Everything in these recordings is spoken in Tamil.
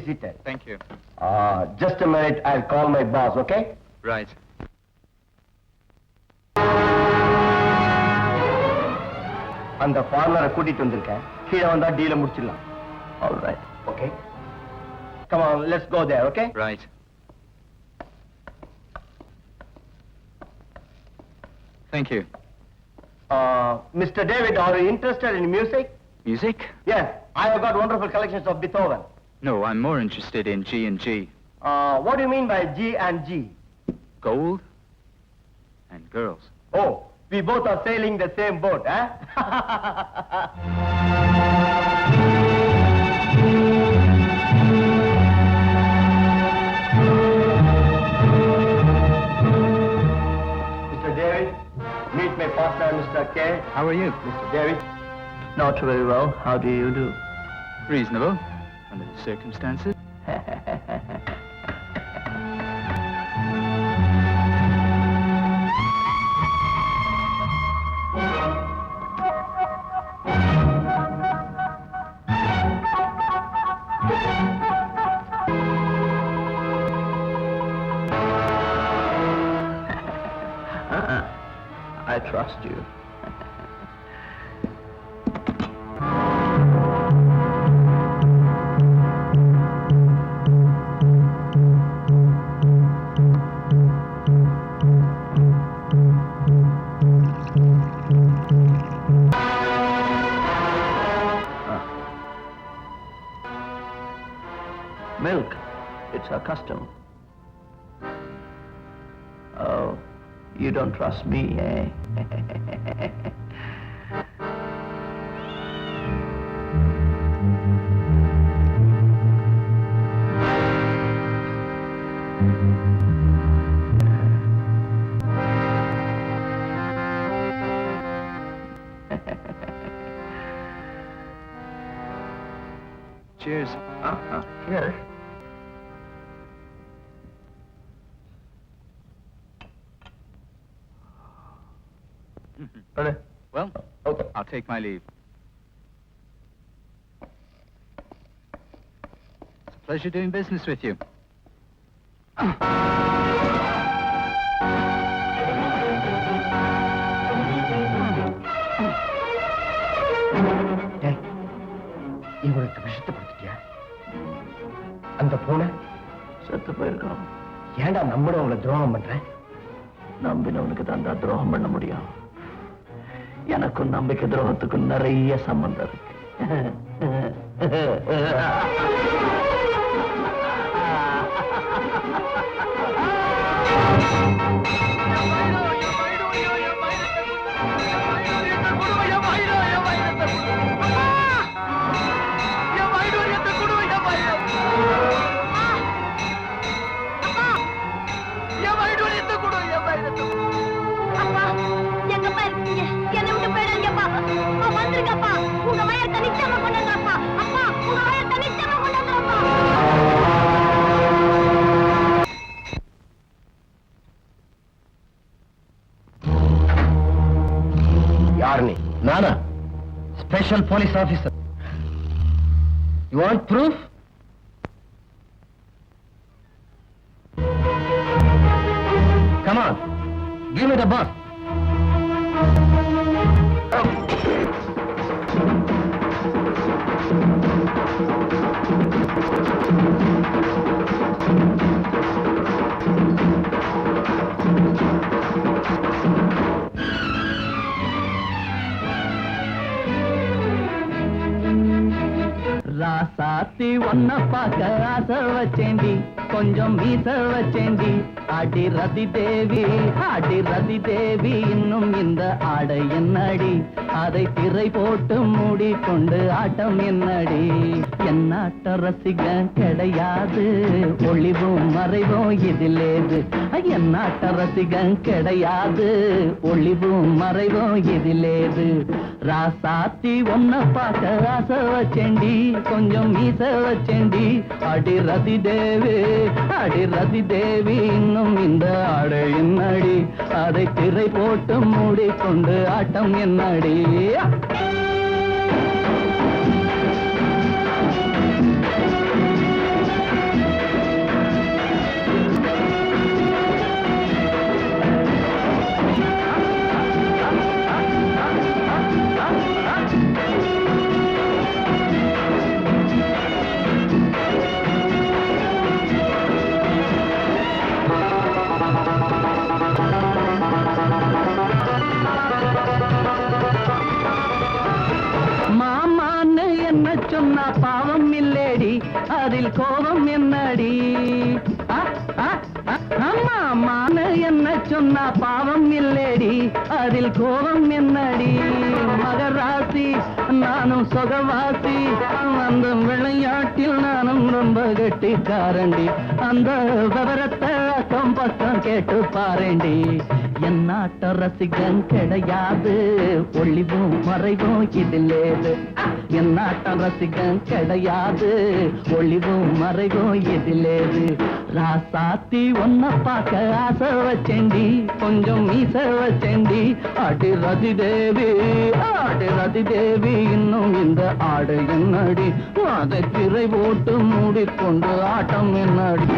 seated. Thank you. Just a minute, I'll call my boss, okay? Right. அந்த ஃபார்மரை கூட்டிட்டு வந்திருக்கேன். கீழே வந்தா டீல முடிச்சிடலாம். All right. Okay. Come on, let's go there, okay? Right. Thank you. Mr. David, are you interested in music? Music? Yes, I have got wonderful collections of Beethoven. No, I'm more interested in G and G. What do you mean by G and G? Gold and girls. Oh, we both are sailing the same boat, eh? Mr. David, meet my partner, Mr. K. How are you? Mr. David. Not very well. How do you do? Reasonable, under the circumstances. I trust you. Milk. It's a custom. Oh, you don't trust me, eh? Cheers. Here. Ready? Well, Okay. I'll take my leave. It's a pleasure doing business with you. டேய், இவனுக்கு விஷத்தை கொடுத்துட்டியா? அந்த பூனை செத்து போயிருக்கான். ஏன்டா நம்மளும் அவங்களை துரோகம் பண்றேன்? நம்பினவனுக்கு தான் துரோகம் பண்ண முடியும். எனக்கும் நம்பிக்கை துரோகத்துக்கும் நிறைய சம்பந்தம் இருக்கு. யார் நீ? நானா? Special police officer. You want proof? Come on, give me the bus. ராசாத்தி ஒன்ன பார்க்க ஆசை வச்சேண்டி, கொஞ்சம் மீச வச்சேண்டி. ஆடி ரதி தேவி இன்னும் இந்த ஆடை என்னடி, அதை திரை போட்டு மூடிக்கொண்டு ஆட்டம் என்னடி. என்னாட்ட ரசிகன் கிடையாது, ஒளிவும் மறைவும் இதிலேது. என்னாட்ட ரசிகன் கிடையாது, ஒளிவும் மறைவும் இதிலேது. ராசாத்தி ஒன்ன பார்க்க ஆசை வச்சேண்டி, கொஞ்சம் மீச வச்சேண்டி. அடி ரதி தேவி இன்னும் இந்த ஆடை என்னடி, அதை திரை போட்டு மூடிக்கொண்டு ஆட்டம் என்னடி. அதில் கோபம் என்னடி அம்மா மான என்ன சொன்னா பாவம் இல்லடி அதில் கோபம் என்னடி மகராசி நானும் சொகவாசி அந்த விளையாட்டில் நானும் ரொம்ப கெட்டிக்காரண்டி அந்த விவரத்தை அக்கம் பக்கம் கேட்டு பாருண்டி என் நாட்ட ரசிகன் கிடையாது ஒளிவும் மறைவும் இதிலேது என் நாட்ட ரசிகன் கிடையாது ஒளிவும் மறைவும் இதிலேது ராசாத்தி ஒன்ன பார்க்க ஆசை வச்சேண்டி கொஞ்சம் மீச வச்சேண்டி ஆடு ரதி தேவி இன்னும் இந்த ஆடு என்னடி அதை திரை போட்டு மூடிக்கொண்டு ஆட்டம் என்னடி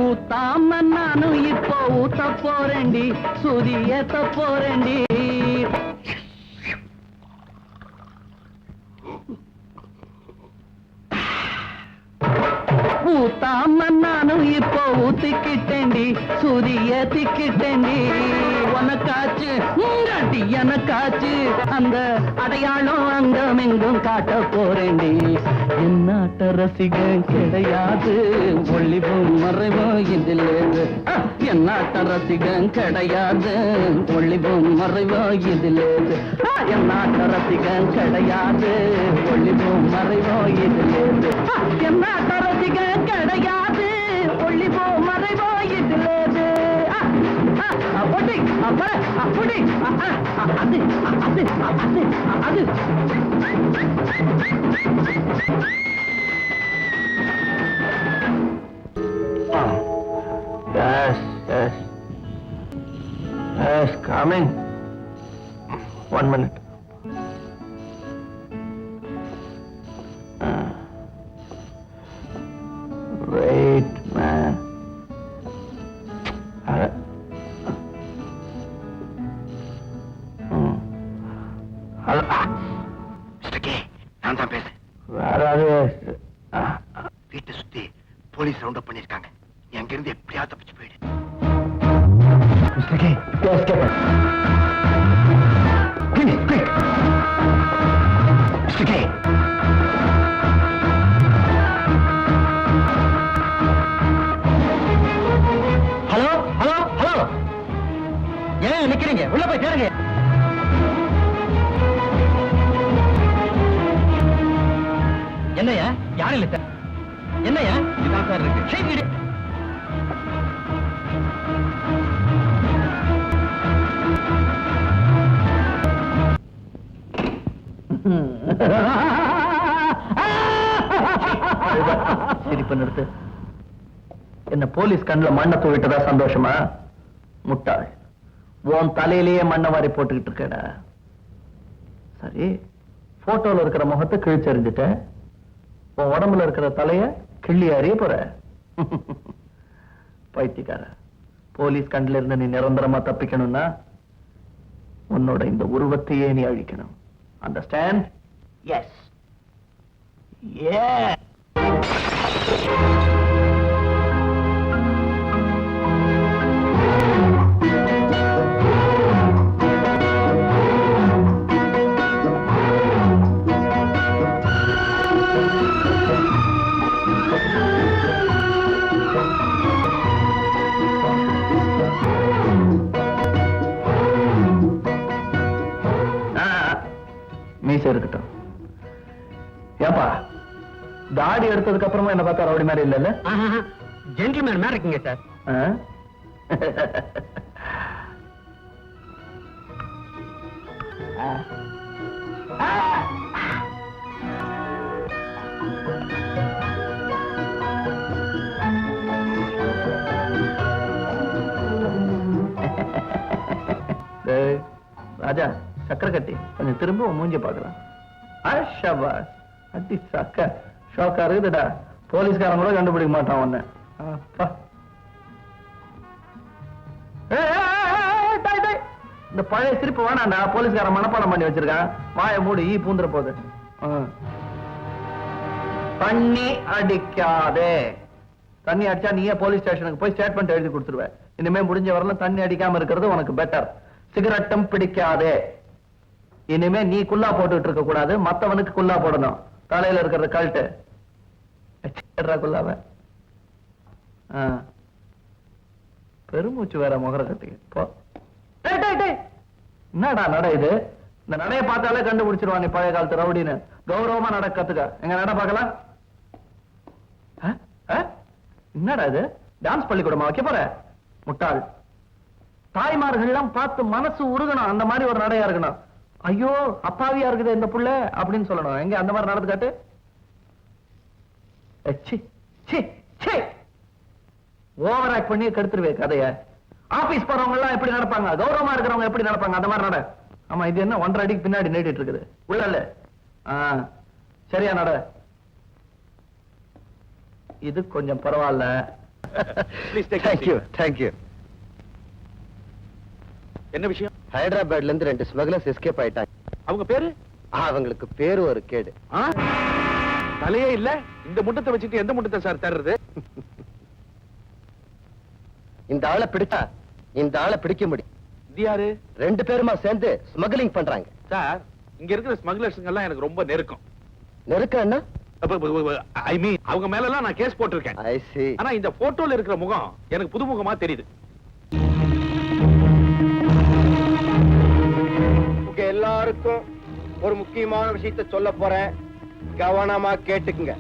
ஊத்தாம நானும் இப்போ ஊத்த போறேன்டி சுதி ஏத்த போறேன்டி ஊத்தாம நானும் இப்போ ஊத்திக்கிட்டேன்டி சுதி ஏத்திக்கிட்டேன்டி உனக்காச்சு உங்காட்டி எனக்காச்சு அந்த அடையாளம் அங்கம் எங்கும் காட்ட போறேன்டி என் நாட்ட ரசிகன் கிடையாது ஒளிவும் மறைவும் இதில் என் நாட்ட ரசிகன் கிடையாது ஒளிவும் மறைவும் இதில் என் நாட்ட ரசிகன் கிடையாது ஒளிவும் மறைவும் இதில் என் நாட்ட ரசிகன் கிடையாது ஒளிவும் மறைவும் இதில் அப்படி அப்படி அது அது அது அது Yes, coming. 1 minute. Wait, man. Hello. Mr. K, நான் தான் பேசுறேன். வேறாவது வீட்டை சுத்தி போலீஸ் ரவுண்ட் அப் பண்ணிருக்காங்க. நீ அங்கிருந்து எப்படியா தப்பிச்சு போயிடு. Mr. K, escape. Please, quick. Mr. K. Hello hello hello ஏன் நிக்கிறீங்க? உள்ள போய் சேருங்க. என்னையா? யாரும் இல்ல சார். என்னையா? இதுதான் சார் இருக்கு. சரி சிரிப்பு நிறுத்து. என்ன போலீஸ் கண்ணுல மண்ணை தூவிட்டதா சந்தோஷமா? முட்டாள், உன் தலையிலேயே மண்ணை வாரி போட்டுக்கிட்டு இருக்கடா. சரி, போட்டோல இருக்கிற முகத்தை கிழிச்செறிஞ்சிட்ட, உன் உடம்புல இருக்கிற தலைய கிள்ளி அறிய போற. பைத்தியக்கார, போலீஸ் கண்ணுல இருந்து நீ நிரந்தரமா தப்பிக்கணும்னா உன்னோட இந்த உருவத்தையே நீ அழிக்கணும். அண்டர்ஸ்டாண்ட்? எஸ். Yeah. மீசை இருக்கட்டும். ஏப்பா, தாடி எடுத்ததுக்கு அப்புறமா என்ன பார்த்தா ரவுடி மாதிரி இல்ல? ஜென்டில்மேன் மாதிரி இருக்கீங்க சார். ராஜா, சக்கரை கட்டி கொஞ்சம் திரும்ப மூஞ்சி பார்க்கலாம். ஷாபாஸ், அடி சக்க ஷோக்கா இருக்குதுடா. போலீஸ்காரன் கூட கண்டுபிடிக்க மாட்டான் உன்னை. அப்பா. இந்த பழைய சிரிப்பு வேணாண்டா. போலீஸ்காரன் மனப்பாடம் பண்ணி வச்சிருக்கான். வாயை மூடி ஈ பூந்துற போகுது. தண்ணி அடிக்காதே. தண்ணி அடிச்சா நீயே போலீஸ் ஸ்டேஷனுக்கு போய் ஸ்டேட்மெண்ட் எழுதி கொடுத்துருவ. இனிமே முடிஞ்ச வரலாம் தண்ணி அடிக்காம இருக்கிறது உனக்கு பெட்டர். சிகரெட்டும் பிடிக்காதே. இனிமே நீ குல்லா போட்டுட்டு இருக்க கூடாது, மத்தவனுக்கு குல்லா போடணும். தலையில இருக்கிறது கழட்டு. குல்லாவ பெருமூச்சு வேற முகர கட்டிக்கு போ. என்னடா நட இது? இந்த நடைய பார்த்தாலே கண்டுபிடிச்சிருவான் நீ பழைய காலத்து ரவுடின்னு. கௌரவமா நட கத்துக்க. எங்க நட பார்க்கலாம். என்னடா இது? டான்ஸ் பள்ளிக்கூடமா வைக்க போற? முட்டாள். தாய்மார்கள் எல்லாம் பார்த்து மனசு உருகணும். அந்த மாதிரி ஒரு நடையா இருக்கணும். ஐயோ அப்பாவியா இருக்குது இந்த புள்ள அப்படின்னு சொல்லணும். எங்க அந்த மாதிரி நடந்து காட்டு. ஓவர் ஆக்ட் பண்ணி கெடுத்துருவே கதைய. ஆபீஸ் போறவங்க எல்லாம் எப்படி நடப்பாங்க, கௌரவமா இருக்கிறவங்க எப்படி நடப்பாங்க, அந்த மாதிரி நட. ஆமா இது என்ன 1.5 அடிக்கு பின்னாடி நீட்டிட்டு இருக்குது உள்ள இல்ல. சரியா நட. இது கொஞ்சம் பரவாயில்ல. தேங்க்யூ. என்ன விஷயம்? ஹைதராபாத்ல இருந்து 2 ஸ்மக்லர்ஸ் எஸ்கேப் ஆயிட்டாங்க. அவங்க பேரு? அவங்களுக்கு பேரு ஒரு கேடு. தலையே இல்ல. இந்த முட்டத்தை வச்சுட்டு எந்த முட்டத்தை சார் தர்றது? இந்த ஆளை பிடிச்சா இந்த ஆளை பிடிக்க முடியும். இது யாரு? 2 பேருமா சேர்ந்து ஸ்மக்லிங் பண்றாங்க. சார் இங்க இருக்கிற ஸ்மக்லர்ஸ்ங்க எல்லாம் எனக்கு ரொம்ப நெருக்கம். நெருக்கம் என்ன? ஐ மீன் அவங்க மேல எல்லாம் நான் கேஸ் போட்டிருக்கேன். ஐ see. ஆனா இந்த போட்டோல இருக்கிற முகம் எனக்கு புதுமுகமா தெரியுது. உங்க எல்லாருக்கும் ஒரு முக்கியமான விஷயத்தை சொல்ல போறேன். கவனமா கேட்டுக்குங்க.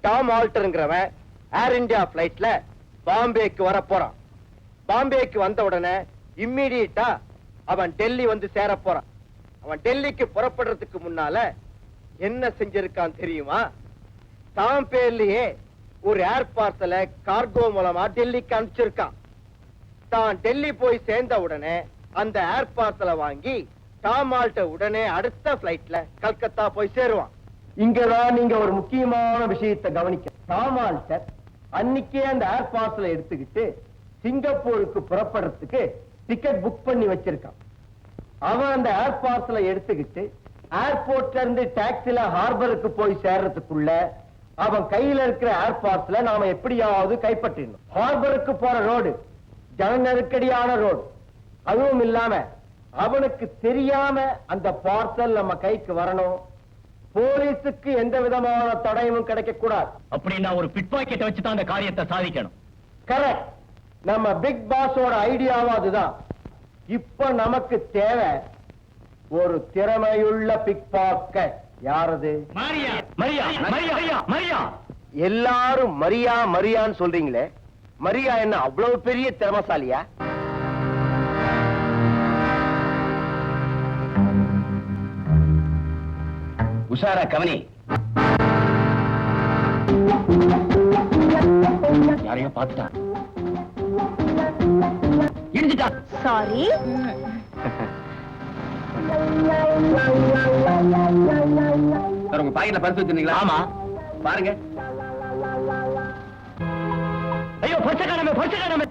டாம் ஆல்டர்ங்கிறவன் ஏர் இந்தியா பிளைட்ல பாம்பேக்கு வர போறான். பாம்பேக்கு வந்த உடனே இம்மீடியட்டா அவன் டெல்லி வந்து சேர போறான். அவன் டெல்லிக்கு புறப்படுறதுக்கு முன்னால என்ன செஞ்சிருக்கான் தெரியுமா? தான் பேர்லயே ஒரு ஏர் பார்சலை கார்கோ மூலமா டெல்லிக்கு அனுப்பிச்சிருக்கான். தான் டெல்லி போய் சேர்ந்த உடனே அந்த ஏர் பார்சலை வாங்கி டாமால்ட்ட உடனே அடுத்த பிளைட்ல கல்கத்தா போய் சேருவான். இங்கதான் நீங்க ஒரு முக்கியமான விஷயத்தை கவனிக்க. டாமால்டர் அன்னைக்கே அந்த ஏர் பார்சலை எடுத்துக்கிட்டு சிங்கப்பூருக்கு புறப்படுறதுக்கு டிக்கெட் புக் பண்ணி வச்சிருக்கான். அவன் அந்த ஏர் பார்சலை எடுத்துக்கிட்டு ஏர்போர்ட்ல இருந்து டாக்ஸில ஹார்பருக்கு போய் சேர்றதுக்குள்ள அவன் கையில இருக்கிற ஏர் பார்சலை நாம எப்படியாவது கைப்பற்றிடணும். ஹார்பருக்கு போற ரோடு ஜன நெருக்கடியான ரோடு. அதுவும் இல்லாம அவனுக்கு தெரியாம அந்த பார்சல் நம்ம கைக்கு வரணும். போலீஸுக்கு எந்த விதமான தடயமும் கிடைக்க கூடாது. அப்படின்னா ஒரு பிட் பாக்கெட்டை வச்சுதான் அந்த காரியத்தை சாதிக்கணும். கரெக்ட். நம்ம பிக் பாஸோட ஐடியாவும் அதுதான். இப்ப நமக்கு தேவை ஒரு திறமையுள்ள பிக் பாக்கெட். யாரது? மரியா மரியா மரியா மரியா. எல்லாரும் மரியா மரியான்னு சொல்றீங்களே, மரியா என்ன அவ்வளவு பெரிய திறமைசாலியா? உஷாரா கவனி. யாரையும் பார்த்துட்டான். இடிஞ்சிட்டான். சாரி. உங்க பாக்கெட்ல பரிசு வச்சிருந்தீங்களா? ஆமா பாருங்க. ஐயோ பரிசு காணாம, பரிசு காணாம.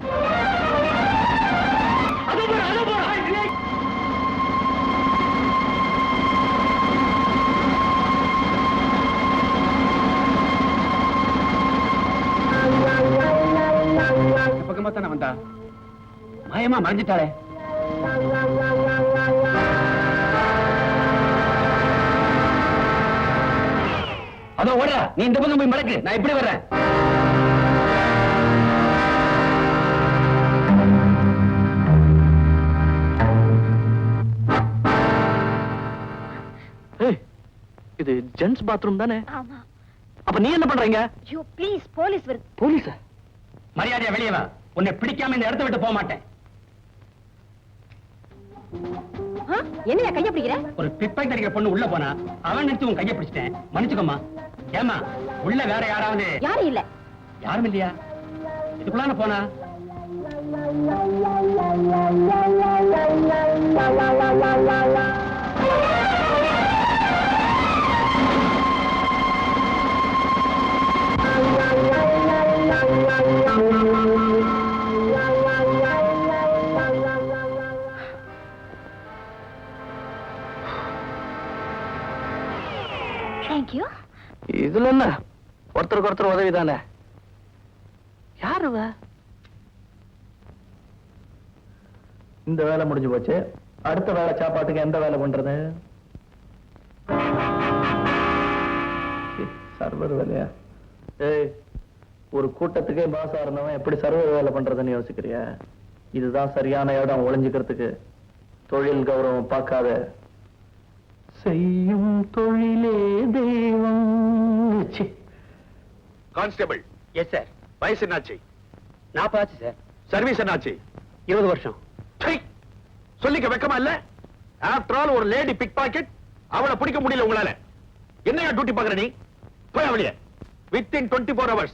அதோ போற, அதோ போற. பக்கமா தானே வந்தா? மாயமா மறைஞ்சிட்டாளே. அதோ ஓடுற. நீ இந்த பக்கம் போய் மடக்கு, நான் இப்படி வர்றேன். இது ஜென்ஸ் பாத்ரூம் தானே? ஆமா. அப்ப நீ என்ன பண்றீங்க? யூ ப்ளீஸ், போலீஸ் வருது. போலீஸா? மரியாதையா வெளியே வா. உன்னை பிடிக்காம இந்த இடத்தை விட்டு போக மாட்டேன். என்னையா கைய பிடிக்கிற? ஒரு பிக்பாக்கெட் அடிக்கிற பொண்ணு உள்ள போனா அவன் நிறுத்தி உன் கையை பிடிச்சிட்டேன். மன்னிச்சுக்கோமா. ஏமா உள்ள வேற யாராவது? யாரும் இல்ல. யாரும் இல்லையா? இதுக்குள்ளான போனா? தேங்க்யூ. இதுல என்ன, ஒருத்தருக்கு ஒருத்தர் உதவி தானே. யாரு இந்த வேலை முடிஞ்சு போச்சு. அடுத்த வேலை சாப்பாட்டுக்கு எந்த வேலை பண்றது? சர்வர் வேலையா? ஏய், ஒரு கூட்டத்துக்கே பாஸ் ஆறனவன் எப்படி சர்வர் வேலை பண்றதுன்னு யோசிக்கிறியா? இதுதான் சரியான இடம் ஒளிஞ்சுக்கிறதுக்கு. தொழில் கௌரவம் பார்க்காத. செய்யும் தொழிலே தெய்வம். கான்ஸ்டபிள். Yes sir. வயசு என்னாச்சு? 40 ஆச்சு சார். சர்வீஸ் என்னாச்சு? 20 வருஷம். சொல்லிக்க வெக்கமா இல்ல? ஆஃப்டர் ஆல் ஒரு லேடி பிக் பாக்கெட், அவளை பிடிக்க முடியல உங்களால. என்னையா டியூட்டி பாக்குற நீ? போய் அவளைய வித்தின் 24 hours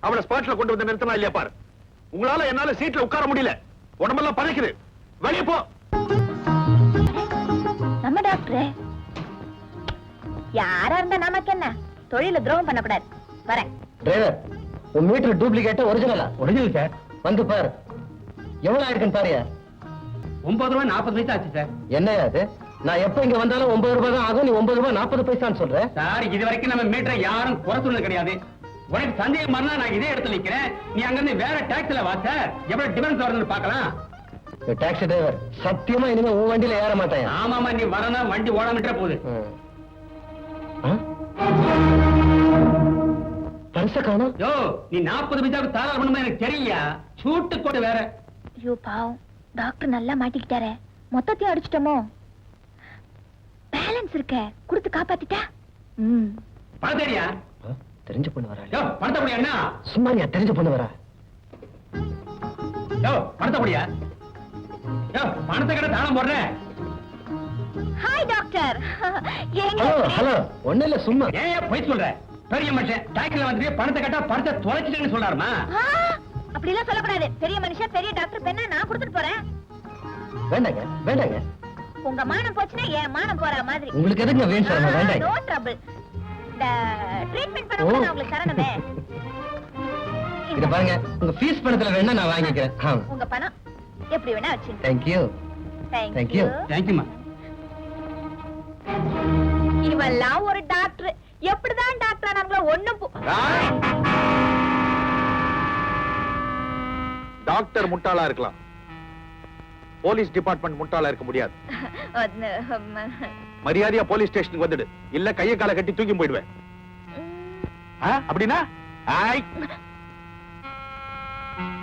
அவளை ஸ்பாட்ல கொண்டு வந்து நிறுத்தனா இல்லையா பாரு. உங்களால என்னால சீட்ல உட்கார முடியல, உடம்பெல்லாம் பதைக்குது. வெளியே போ. நம்ம டாக்டர் யாரா இருந்தா நமக்கு என்ன? தொழில துரோகம் பண்ணக்கூடாது. வரேன். டிரைவர், உன் மீட்டர் டூப்ளிகேட் ஒரிஜினலா? Original sir. வந்து பாரு, எவ்வளவு ஆயிருக்குன்னு பாருயா. 9 ரூபாய் 40 பைசா ஆச்சு சார். என்னையா அது? நான் எப்ப இங்க வந்தாலும் 9 ரூபாய் தான் ஆகும், நீ 9 ரூபாய் 40 பைசான்னு சொல்ற. சார், இது வரைக்கும் நம்ம மீட்டரை யாரும் குறை சொன்னது கிடையாது. உனக்கு சந்தேகம் பண்ணா நான் இதே இடத்துல நிக்கிறேன். நீ அங்க இருந்து வேற டாக்ஸில வா சார். எவ்வளவு டிஃபரன்ஸ் வருதுன்னு பார்க்கலாம். டாக்ஸி டிரைவர், சத்தியமா இனிமே உன் வண்டியில ஏற மாட்டேன். ஆமாமா, நீ வரனா வண்டி ஓடாமட்டே போகுது. பரிச காணோம். யோ, நீ 40 பைசாவுக்கு தாராள பண்ணுமா எனக்கு தெரியலையா? சூட்டு கோட்டு வேற. ஐயோ பாவம், டாக்டர் நல்லா மாட்டிக்கிட்டாரே. மொத்தத்தையும் அடிச்சிட்டோமோ? பேலன்ஸ் இருக்க கொடுத்து காப்பாத்திட்டா. பணம் தெரியா? தெரிஞ்ச பொண்ணு வரா. யோ, பணத்தை முடியா? என்ன சும்மா நீ தெரிஞ்ச பொண்ணு வரா. யோ, பணத்தை முடியா? யோ, பணத்தை கிட்ட தாளம் போடுறேன். Hi doctor. ஹலோ ஹலோ, ஒண்ணு இல்ல சும்மா. ஏன் போய் சொல்ற? பெரிய மனுஷன் டாக்டர்ல வந்து பணத்தை கேட்டா பணத்தை தொலைச்சிட்டேன்னு சொல்றாருமா? அப்படி எல்லாம் சொல்லக்கூடாது. பெரிய மனுஷன் பெரிய டாக்டர் பெண்ணா நான் கொடுத்துட்டு போறேன். வேண்டாங்க வேண்டாங்க. உங்க மானம் போச்சுன்னா என் மானம் போற மாதிரி. உங்களுக்கு எதுக்கு வேணும் சார்? வேண்டாங்க. No trouble. இந்த ட்ரீட்மெண்ட் பண்ண கூட நான் உங்களுக்கு தரணுமே. இத பாருங்க, உங்க ஃபீஸ் பணத்துல வேணா நான் வாங்கிக்கிறேன். உங்க பணம் எப்படி வேணா வச்சுங்க. Thank you. Thank you. தேங்க்யூமா. இவெல்லாம் ஒரு டாக்டர். எப்படிதான் டாக்டர் ஆனாங்களோ ஒண்ணும் டாக்டர் முட்டாளா இருக்கலாம், போலீஸ் டிபார்ட்மெண்ட் முட்டாளா இருக்க முடியாது. மரியாதையா போலீஸ் ஸ்டேஷனுக்கு வந்துடு, இல்ல கைய கால கட்டி தூக்கி போயிடுவேன். அப்படின்னா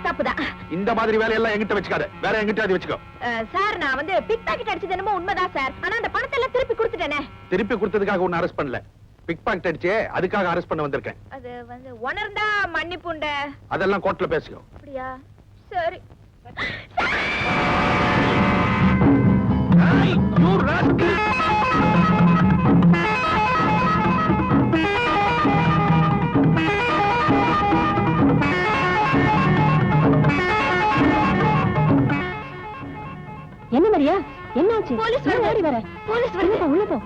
தப்புதான். இந்த மாதிரி வேலையெல்லாம் எங்கிட்ட வச்சுக்காத, வேற எங்கிட்ட வச்சுக்கோ. சார், நான் வந்து பிக் பாக்கெட் அடிச்சது என்னமோ உண்மைதான் சார். ஆனா அந்த பணத்தை எல்லாம் திருப்பி கொடுத்துட்டேனே. திருப்பி கொடுத்ததுக்காக உன்னை அரெஸ்ட் பண்ணல, பிக் பாக்கெட் அடிச்சே அதுக்காக அரெஸ்ட் பண்ண வந்திருக்கேன். அது வந்து உணர்ந்தா மன்னிப்புண்ட. அதெல்லாம் கோர்ட்ல பேசிக்கோ. அப்படியா? சரி. என்ன மரியா? என்னாச்சு? போலீஸ் ஓடி வர. போலீஸ் வருது. உள்ள போ.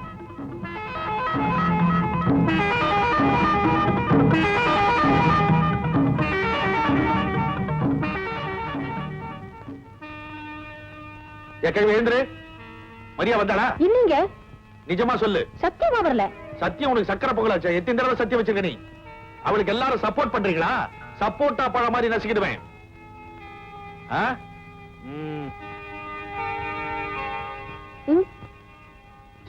எழுந்துரு. மரியா வந்தாளா? இல்லீங்க. நிஜமா சொல்லு. சத்தியமா வரல. சத்தியம் உனக்கு சக்கரை பொங்கலாச்சா? எத்தனை தடவை சத்தியம் வச்சிருக்க நீ? அவளுக்கு எல்லாரும் சப்போர்ட் பண்றீங்களா? சப்போர்ட்டா பழ மாதிரி நசுக்கிடுவேன்.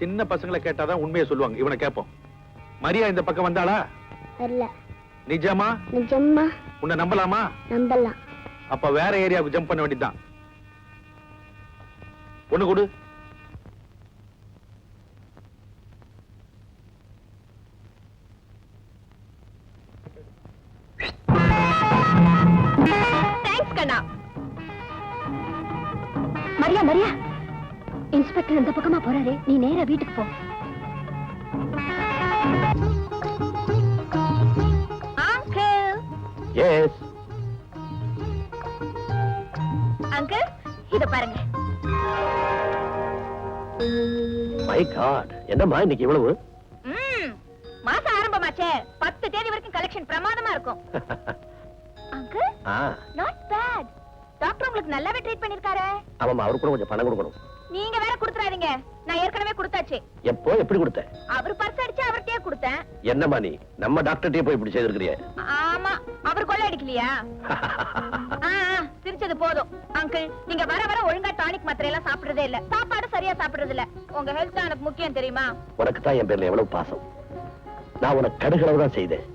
சின்ன பசங்களை கேட்டாதான் உண்மையை சொல்லுவாங்க, இவனை கேட்போம். மரியா இந்த பக்கம் வந்தாளா? வரல. நிஜமா? நிஜமா. உன்னை நம்பலாமா? நம்பலாம். அப்ப வேற ஏரியாவுக்கு ஜம்ப் பண்ண வேண்டியதுதான். ஒண்ணு கொடு. தேங்க்ஸ் கண்ணா. மரியா மரியா, இன்ஸ்பெக்டர் இந்த பக்கமா போறாரு, நீ நேரா வீட்டுக்கு போ. அங்கிள். எஸ். அங்கிள், இத பாருங்க. மை காட், என்னம்மா இன்னைக்கு இவ்வளவு? மாசம் ஆரம்பமாச்சே, 10 தேதி வரைக்கும் கலெக்ஷன் பிரமாதமா இருக்கும். Uncle, not bad. டாக்டர் உங்களுக்கு நல்லாவே ட்ரீட் பண்ணிருக்காரே. ஆமாமா, அவருக்கு கூட கொஞ்சம் பணம் கொடுக்கணும். நீங்க வேற கொடுத்துறாதீங்க. நான் ஏற்கனவே கொடுத்தாச்சு. எப்போ எப்படி கொடுத்த? அவர் பர்ஸ் அடிச்சு அவர்கிட்டயே கொடுத்தேன். என்னம்மா நீ நம்ம டாக்டர்கிட்டயே போய் இப்படி செய்திருக்கிறிய? ஆமா, அவர் கொள்ள அடிக்கலையா? சிரிச்சது போதும். அங்கிள், நீங்க வர வர ஒழுங்கா டானிக் மாத்திரை எல்லாம் சாப்பிடுறதே இல்ல. சாப்பாடு சரியா சாப்பிடுறது இல்ல. உங்க ஹெல்த் தான் எனக்கு முக்கியம், தெரியுமா? உனக்கு தான் என் பேர்ல எவ்வளவு பாசம். நான் உனக்கு கடுகளவு தான் செய்தேன்,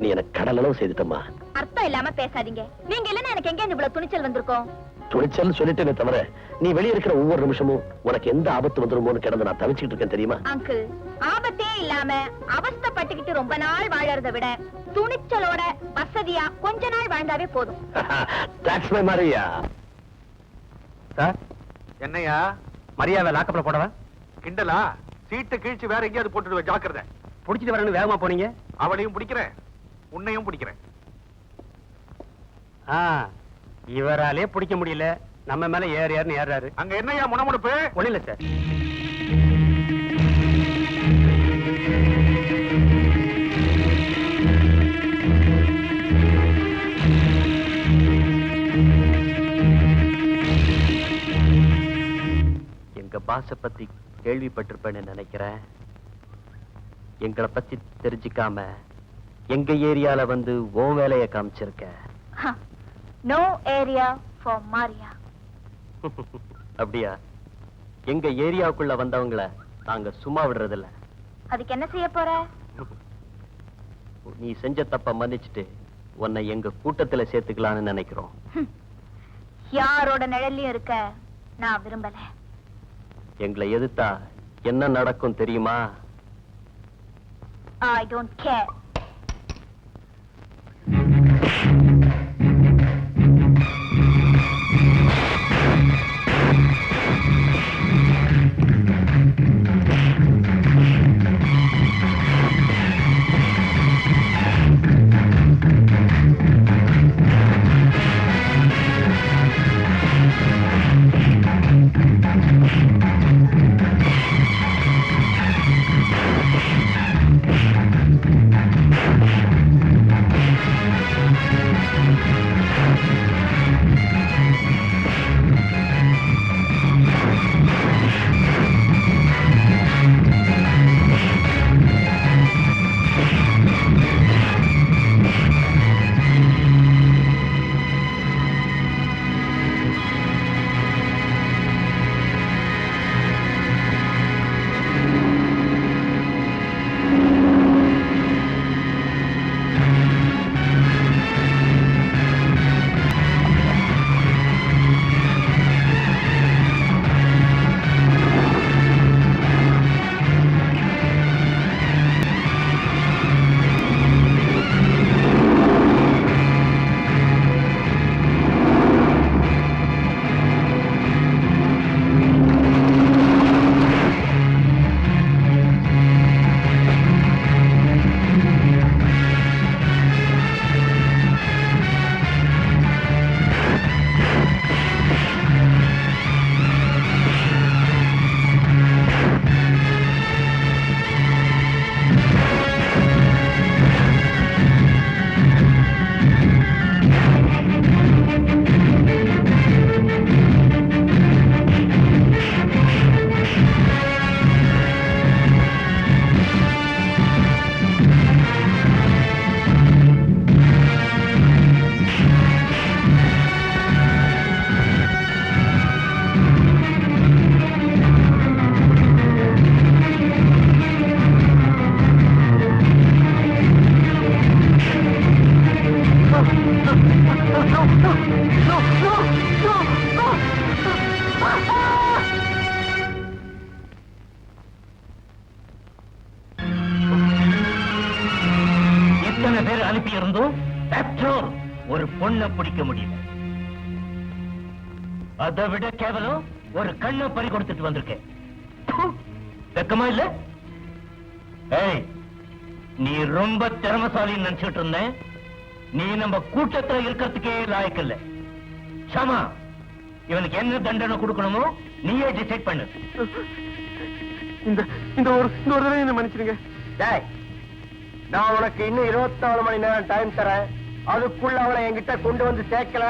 நீ எனக்கு கடலளவு செய்துட்டம்மா. அர்த்தம் இல்லாம பேசாதீங்க. நீங்க இல்லன்னா எனக்கு எங்க இவ்வளவு துணிச்சல் வந்திருக்கும்? துணிச்சல் சொல்லிட்டேனே தவிர நீ வெளியே இருக்கிற ஒவ்வொரு நிமிஷமும் உனக்கு எந்த ஆபத்து வந்துருமோன்னு கிடந்து நான் தவிச்சுட்டு இருக்கேன், தெரியுமா? அங்கிள், ஆபத்தே இல்லாம அவஸ்தைப்பட்டுக்கிட்டு ரொம்ப நாள் வாழறதை விட துணிச்சலோட வசதியா கொஞ்ச நாள் வாழ்ந்தாவே போதும். That's my Maria. சார், என்னையா மரியாதை லாக்கப்ல போடவா? கிண்டலா? சீட்டு கிழிச்சு வேற எங்கேயாவது போட்டுடுவேன், ஜாக்கிரதை. புடிச்சிட்டு வரணும் வேகமா போனீங்க. அவளையும் பிடிக்கிறேன், உன்னையும் பிடிக்கிறேன். இவராலே பிடிக்க முடியல, நம்ம மேல ஏறுன்னு ஏறாரு. அங்க என்னையா முனமுடுப்பு? ஒண்ணு இல்ல சார். எங்க பாச பத்தி கேள்விப்பட்டிருப்பேன்னு நினைக்கிறேன். எங்களை பத்தி தெரிஞ்சுக்காம எங்க ஏரியால வந்து ஓ வேலைய காமிச்சிருக்க. நோ ஏரியா ஃபார் மாரியா. அப்படியா? எங்க ஏரியாவுக்குள்ள வந்தவங்கள நாங்க சும்மா விடுறதில்ல. அதுக்கு என்ன செய்ய போற? நீ செஞ்ச தப்ப மன்னிச்சுட்டு உன்னை எங்க கூட்டத்துல சேர்த்துக்கலாம்னு நினைக்கிறோம். யாரோட நிழல்லையும் இருக்க நான் விரும்பல. எங்களை எதிர்த்தா என்ன நடக்கும் தெரியுமா? I don't care. எத்தனை பேர் அனுப்பி இருந்தோம், ஒரு பொண்ணை பிடிக்க முடியல. அதை விட கேவலம் ஒரு கண்ணை பறி கொடுத்துட்டு வந்திருக்கேன். வெக்கமா இல்ல? ஏய், நீ ரொம்ப திறமசாலின்னு நினைச்சிட்டு இருந்தேன். நீ நம்ம கூட்டத்துல இருக்கிறதுக்கே லாயக்கு இல்ல. ஷாமா, இவனுக்கு என்ன தண்டனை கொடுக்கணுமோ நீயே டிசைட் பண்ணு. இந்த ஒரு தடவை என்ன மன்னிச்சிடுங்க. டேய், நான் உனக்கு இன்னும் 24 மணி நேரம் டைம் தரேன். அதுக்குள்ள அவளை என்கிட்ட கொண்டு வந்து சேர்க்கல,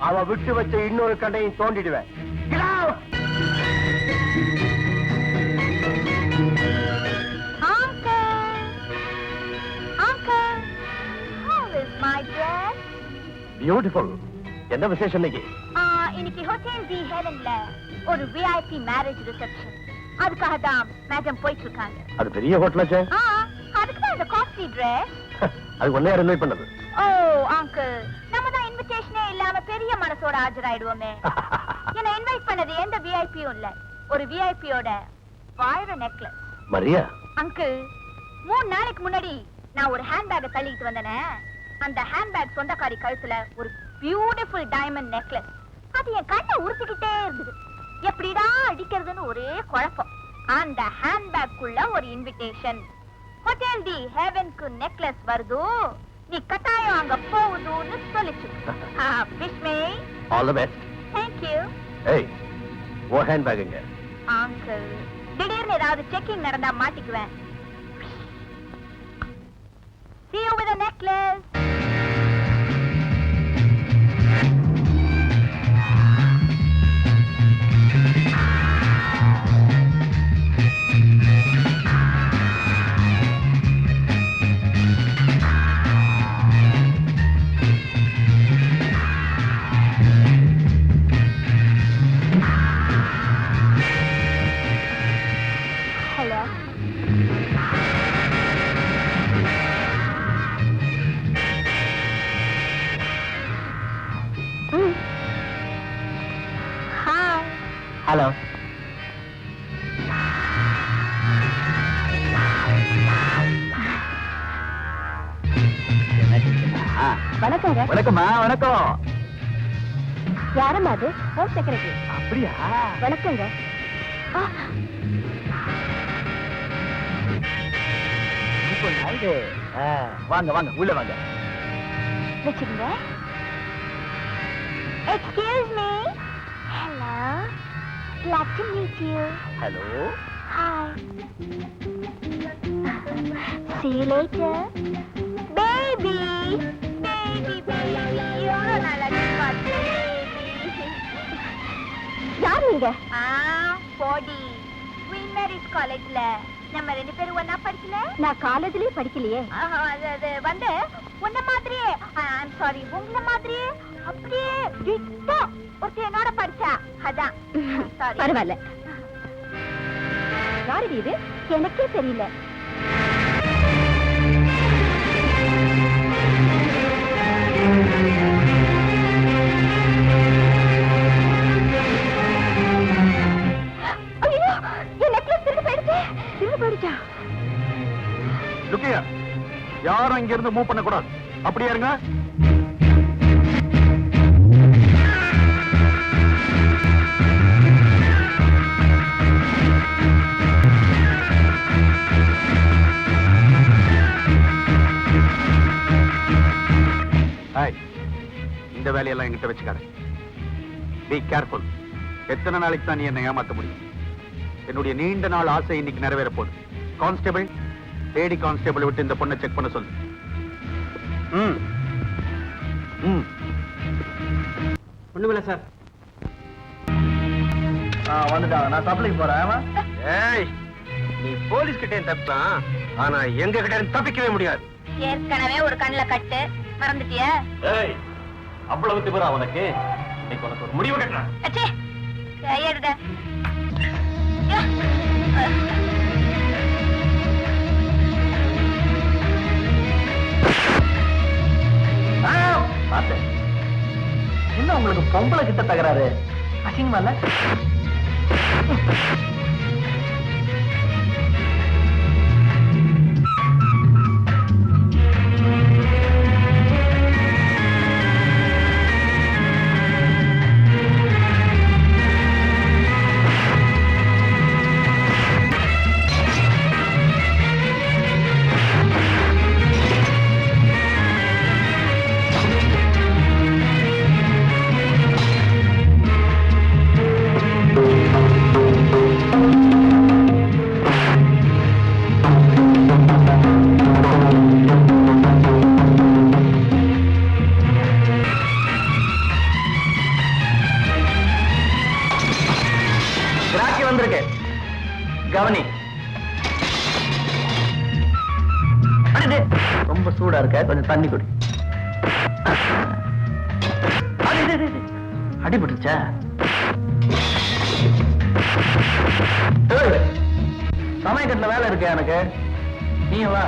அவ விட்டு வச்ச இன்னொரு கண்டையும் தோண்டிடுவேன். Get out! பியூட்டிஃபுல். என்ன விசேஷம் இன்னைக்கு? இன்னைக்கு ஹோட்டல் தி ஹெவன்ல ஒரு விஐபி மேரேஜ் ரிசப்ஷன். அதுக்காக தான் மேடம் போயிட்டு இருக்காங்க. அது பெரிய ஹோட்டலாச்சே. அதுக்கு தான் இந்த காஸ்ட்லி ட்ரெஸ். அது ஒன்னே இன்வைட் பண்ணது. ஓ அங்கிள், நம்ம தான் இன்விடேஷனே இல்லாம பெரிய மனசோட ஆஜராயிடுவோமே. என்ன இன்வைட் பண்ணது எந்த விஐபியும் இல்ல, ஒரு விஐபியோட வைர நெக்லஸ். மரியா அங்கிள், 3 நாளைக்கு முன்னாடி நான் ஒரு ஹேண்ட்பேக்கை தள்ளிட்டு வந்தேனே, அந்த ஹேண்ட்பேக் சொந்தக்காரி கழுத்துல ஒரு பியூட்டிஃபுல் டைமண்ட் நெக்லஸ். அது என் கண்ணை உறுத்திக்கிட்டே இருந்தது. எப்படிடா அடிக்கிறதுன்னு ஒரே குழப்பம். அந்த ஹேண்ட்பேக்குள்ள ஒரு இன்விடேஷன். ஹோட்டல் தி ஹெவனுக்கு நெக்லஸ் வருது, நீ கட்டாயம் அங்க போகுதுன்னு சொல்லிச்சு. Wish me all the best. Thank you. ஏய், ஓ ஹேண்ட் பேக்குங்க. அங்கிள், திடீர்னு ஏதாவது செக்கிங் நடந்தா மாட்டிக்குவேன். See you with a necklace. Hello. Hi. Hello. வணக்கங்க. வணக்கம்மா. வணக்கம். யாரம்மா அது? Home secretary. அப்படியா? வணக்கங்க. வாங்க வாங்க, உள்ள வாங்க. வச்சுக்கோங்க. Excuse me. Hello. Glad to meet you. Hello. Hi. See you later. Baby. Baby, baby. எவ்வளோ நல்லா பாத்து. யார் நீங்க? போடி. குயின் மேரிஸ் காலேஜ்ல நம்ம 2 பேரும் ஒண்ணா படிக்கல. நான் காலேஜ்லயே படிக்கலையே. அது வந்து உன்ன மாதிரியே, ஐம் சாரி, உங்கள மாதிரியே அப்படியே டிட்டோ ஒருத்தி என்னோட படிச்சா. அதான். சாரி. பரவாயில்ல. யாரு இது? எனக்கே தெரியல. ஐயோ, என் நெக்லஸ் திருடு போயிடுச்சு. திருடு போயிடுச்சா? லுக்கியா, யாரும் இங்க இருந்து மூவ் பண்ண கூடாது. அப்படியே இருங்க. இந்த வேலையெல்லாம் என்கிட்ட வச்சுக்காத. Be careful. எத்தனை நாளைக்கு தான் நீ என்னை ஏமாத்த முடியும்? என்னுடைய நீண்ட நாள் ஆசை இன்னைக்கு நிறைவேற போகுது. கான்ஸ்டபிள், லேடி கான்ஸ்டபிள் விட்டு இந்த பொண்ணை செக் பண்ண சொல்லு. ஒண்ணுமில்ல சார். வந்துட்டாங்க. நான் சப்ளைக்கு போறேன். ஏய், நீ போலீஸ் கிட்டே தப்பலாம், ஆனா எங்க கிட்ட தப்பிக்கவே முடியாது. ஏற்கனவே ஒரு கண்ணுல கட்டு மறந்துட்டியா? ஏய், அவ்வளவு திமிரா உனக்கு? இன்னைக்கு உனக்கு ஒரு முடிவு கட்டுறேன். அச்சே, கையெடுடா. பாத்து. என்ன உங்களுக்கு பொம்பளை கிட்ட தகராறு? அசிங்கமா இல்ல? ரொம்ப சூடா இருக்க, கொஞ்சம் தண்ணி குடி. அடிபட்டுச்சா? சமயக்கட்டுல வேலை இருக்கு எனக்கு, நீ வா.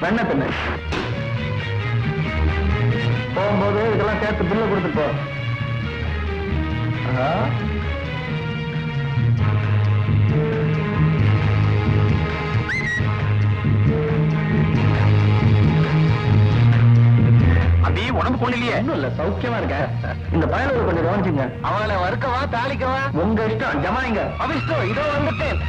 வெண்ண தின்னு போகும்போது இதெல்லாம் சேர்த்து பில்ல கொடுத்துட்டு போ. அபி உடம்பு கொள்ளையே ஒண்ணும் இல்ல, சௌக்கியமா இருக்க. இந்த பயலுக்கு கொஞ்சம் கவனிச்சுங்க. அவளை வறுக்கவா தாளிக்கவா? உங்க இஷ்டம், ஜமாயிங்க. அபிஷ்டம், இதோ வந்துட்டேன்.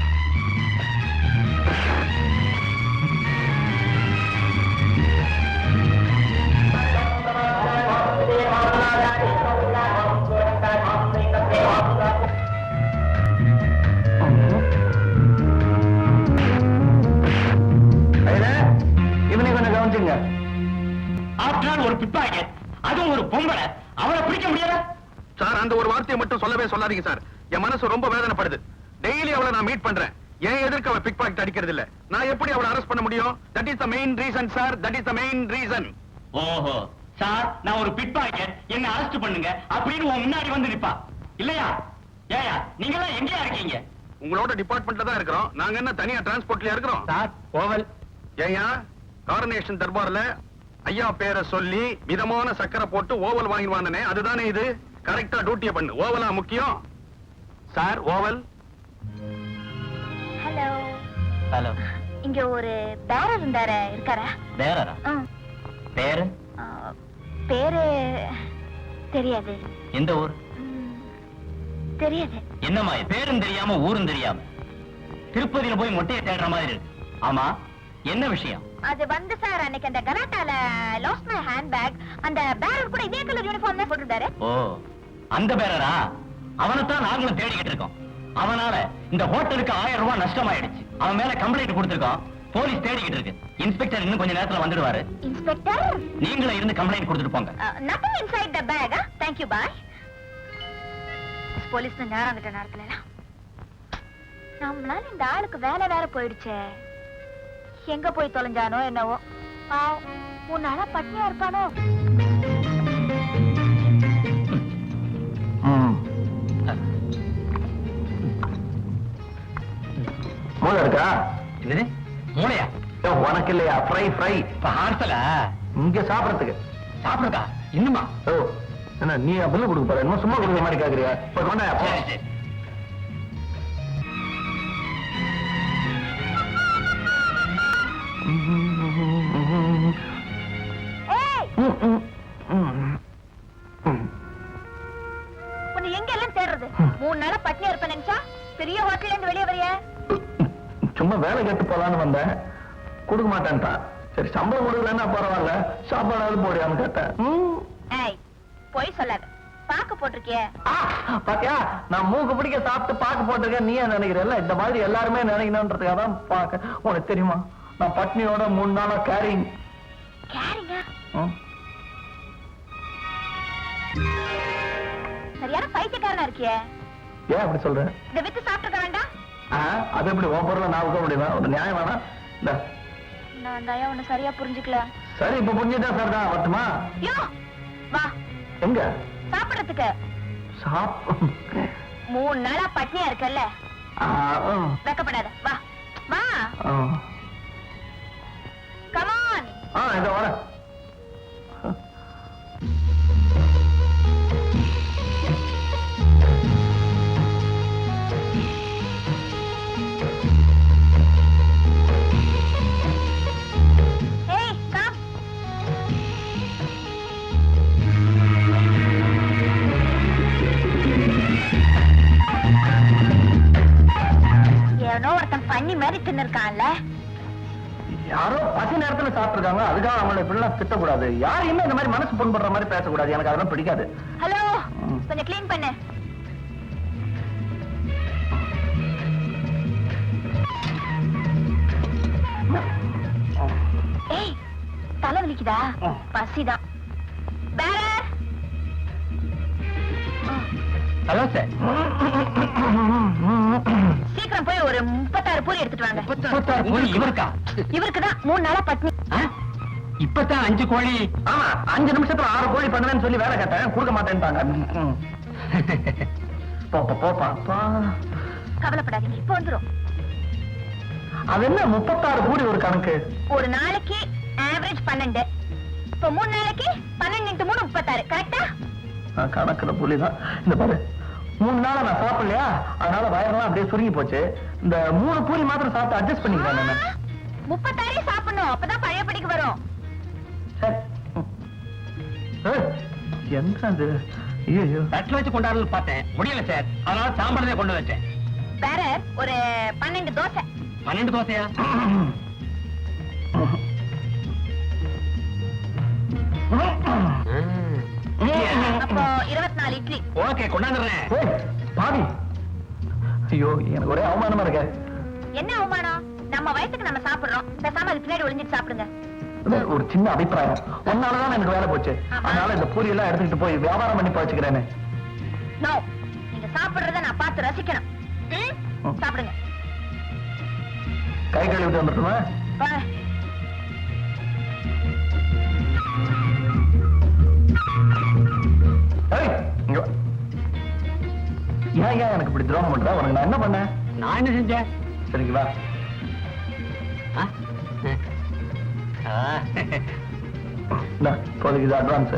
இவனை கொஞ்சம் கவனிச்சுங்க. ஆற்றால் ஒரு பிட்பாக்கெட், அதுவும் ஒரு பொம்பளை, அவளை பிடிக்க முடியாத சார். அந்த ஒரு வார்த்தையை மட்டும் சொல்லவே சொல்லாதீங்க சார். என் மனசு ரொம்ப வேதனைப்படுது. டெய்லி அவளை நான் மீட் பண்றேன். ஏன் எதற்கு அவ பிக் பாக்கெட் அடிக்கிறது இல்ல? நான் எப்படி அவளை அரெஸ்ட் பண்ண முடியும்? That is the main reason sir, that is the main reason. ஓஹோ சார், நான் ஒரு பிட்பாக்கெட், என்ன அரெஸ்ட் பண்ணுங்க அப்படின்னு உன் முன்னாடி வந்து நிப்பா இல்லையா? ஏயா நீங்க எல்லாம் எங்கயா இருக்கீங்க? உங்களோட டிபார்ட்மெண்ட்ல தான் இருக்கிறோம். நாங்க என்ன தனியா டிரான்ஸ்போர்ட்ல இருக்கிறோம் சார் ஓவல். ஏயா காரனேஷன் தர்பார்ல ஐயா பேரை சொல்லி மிதமான சக்கரை போட்டு ஓவல் வாங்கி வந்தனே, அதுதானே இது? கரெக்டா டியூட்டியை பண்ணு. ஓவலா முக்கியம் சார். ஓவல். ஹலோ ஹலோ, இங்க ஒரு பேரர் இருந்தாரு, இருக்காரா? பேரரா? பேரு? பேரு தெரியாது. எந்த ஊர்? தெரியாது. என்னம்மா பேரும் தெரியாம ஊரும் தெரியாம திருப்பதியில போய் மொட்டையை தேடுற மாதிரி இருக்கு. ஆமா என்ன விஷயம்? அது வந்து சார், அன்னைக்கு அந்த கலாட்டால லாஸ்ட் மை ஹேண்ட் பேக், அந்த பேரர் கூட இதே கலர் யூனிஃபார்ம் தான் போட்டுட்டாரு. ஓ அந்த பேரரா? அவனைத்தான் நாங்களும் தேடிக்கிட்டு இருக்கோம். அவனால இந்த ஹோட்டலுக்கு 1000 ரூபாய் நஷ்டமாயிடுச்சு. அவன் மேல கம்ப்ளைண்ட் கொடுத்திருக்கோம். போலீஸ் தேடிக்கிட்டு இருக்கு. இன்ஸ்பெக்டர் இன்னும் கொஞ்ச நேரத்துல வந்துடுவாரு. இன்ஸ்பெக்டர், நீங்களே இருந்து கம்ப்ளைண்ட் கொடுத்துட்டு போங்க. nothing inside the bag. Thank you, bye. Police நேரம் கிட்ட நேரத்துல நம்மளால இந்த ஆளுக்கு வேலை வேற போயிடுச்சே. எங்க போய் தொலைஞ்சானோ என்னவோ. உன் நாளா பட்னியா இருப்பானோ? மூளை இருக்கா? என்னது மூளையா? உனக்கு இல்லையா? ஃப்ரை ஃப்ரை ஹார்த்தலா? இங்க சாப்பிடறதுக்கு. சாப்பிடுக்கா இன்னுமா? ஓ என்ன நீ பில்லு கொடுக்க போற? என்ன சும்மா கொடுக்குற மாதிரி கேக்குறியா? இப்ப கொண்டா. சரி சரி. உன்னை எங்க எல்லாம் தேடுறது? 3 நாளா பட்னியா இருப்பேன் நினைச்சா பெரிய ஹோட்டல்ல இருந்து வெளியே வரைய? சும்மா வேலை கேட்டு போலான்னு வந்தேன், கொடுக்க மாட்டேன்ட்டான். சரி சம்பளம் கொடுக்கலன்னா பரவாயில்ல, சாப்பாடாவது போடியான்னு கேட்டேன். ஏய் போய் சொல்லாத. பாக்கு போட்டிருக்கியே. பாத்தியா, நான் மூக்கு பிடிக்க சாப்பிட்டு பாக்கு போட்டிருக்கேன். நீ ஏன் நினைக்கிறல்ல? இந்த மாதிரி எல்லாருமே நினைக்கணும்ன்றதுக்காக தான் பாக்க. உனக்கு தெரியுமா, நான் பட்னியோட 3 நாளா கேரிங். கேரிங்க? சரியான பைத்தியக்காரனா இருக்கியே. ஏன் அப்படி சொல்ற? இதை வித்து சாப்பிட்டுக்க வேண்டாம்? அது எப்படி உன் பொருளை நான் வைக்க முடியுமா? ஒரு நியாயம் வேணா? நான் தயா உன்னை சரியா புரிஞ்சுக்கல. சரி இப்ப புரிஞ்சுட்டா சார் தான் வரட்டுமா? யோ வா. எங்க சாப்பிடறதுக்கு? 3 நாளா பட்னியா இருக்கல்ல, வெக்கப்படாத. வா வா. Come on. இதோ வர. பண்ணி மாதிரி தின்னு இருக்கான்ல. யாரோ பசி நேரத்துல சாப்பிட்டுருக்காங்க, அதுக்காக அவங்களை இப்படிலாம் திட்டக்கூடாது. யாரையுமே இந்த மாதிரி மனசு புண்படுற மாதிரி பேசக்கூடாது. எனக்கு அதெல்லாம் பிடிக்காது. ஹலோ, கொஞ்சம் க்ளீன் பண்ணு. ஏய், தலை வலிக்குதா? பசிதான். பேரர். Hello sir. சீக்கிரம் போய் ஒரு 36 பூரி எடுத்துட்டு வாங்க. 36 பூரி இவருக்கா? இவருக்குதான் 3 நாளா பட்னி. இப்பதான் 5 கோழி. ஆமா, 5 நிமிஷத்துல 6 கோழி பண்ணுவேன்னு சொல்லி வேலை கேட்டேன், கொடுக்க மாட்டேன்ட்டாங்க. போப்பா. கவலைப்படாதீங்க, இப்ப வந்துரும். அது என்ன 36 பூரி ஒரு கணக்கு? ஒரு நாளைக்கு ஆவரேஜ் 12. இப்ப 3 நாளைக்கு 12 × 3 36. கரெக்டா? கணக்குல புலிதான். இந்த பாரு, 3 நாளா நான் சாப்பிடலையா, அதனால வயரெல்லாம் அப்படியே சுருங்கி போச்சு. இந்த 3 பூரி மாத்திரம் சாப்பிட்டு அட்ஜஸ்ட் பண்ணிக்கிறேன். 36 சாப்பிடணும், அப்பதான் பழைய படிக்கு வரும். என்ன அது? ஐயோ, தட்டில் வச்சு கொண்டாடணும்னு பார்த்தேன், முடியல சார். அதனால சாம்பாரே கொண்டு வச்சேன். வேற ஒரு 12 தோசை. 12 தோசையா? அப்போ 24 இட்லி. ஓகே, கொண்டாந்துடுறேன். பாவி, ஐயோ எனக்கு ஒரே அவமானமா இருக்க. என்ன அவமானம்? நம்ம வயசுக்கு நம்ம சாப்பிடுறோம், பேசாம அது பின்னாடி ஒளிஞ்சிட்டு சாப்பிடுங்க. ஒரு சின்ன அபிப்பிராயம், ஒன்னாலதான் எனக்கு வேலை போச்சு. அதனால இந்த பூரி எல்லாம் எடுத்துக்கிட்டு போய் வியாபாரம் பண்ணி போச்சுக்கிறேன்னு. நோ, நீங்க சாப்பிடுறத நான் பார்த்து ரசிக்கணும். சாப்பிடுங்க. கை கழுவிட்டு வந்துட்டுமா? வாங்க. ஏன் எனக்கு இப்படி துரோகம் பண்ற? உனக்கு நான் என்ன பண்ணேன்? நான் என்ன செஞ்சேன்? சரிங்க வா. இப்போதைக்கு இது அட்வான்ஸ்.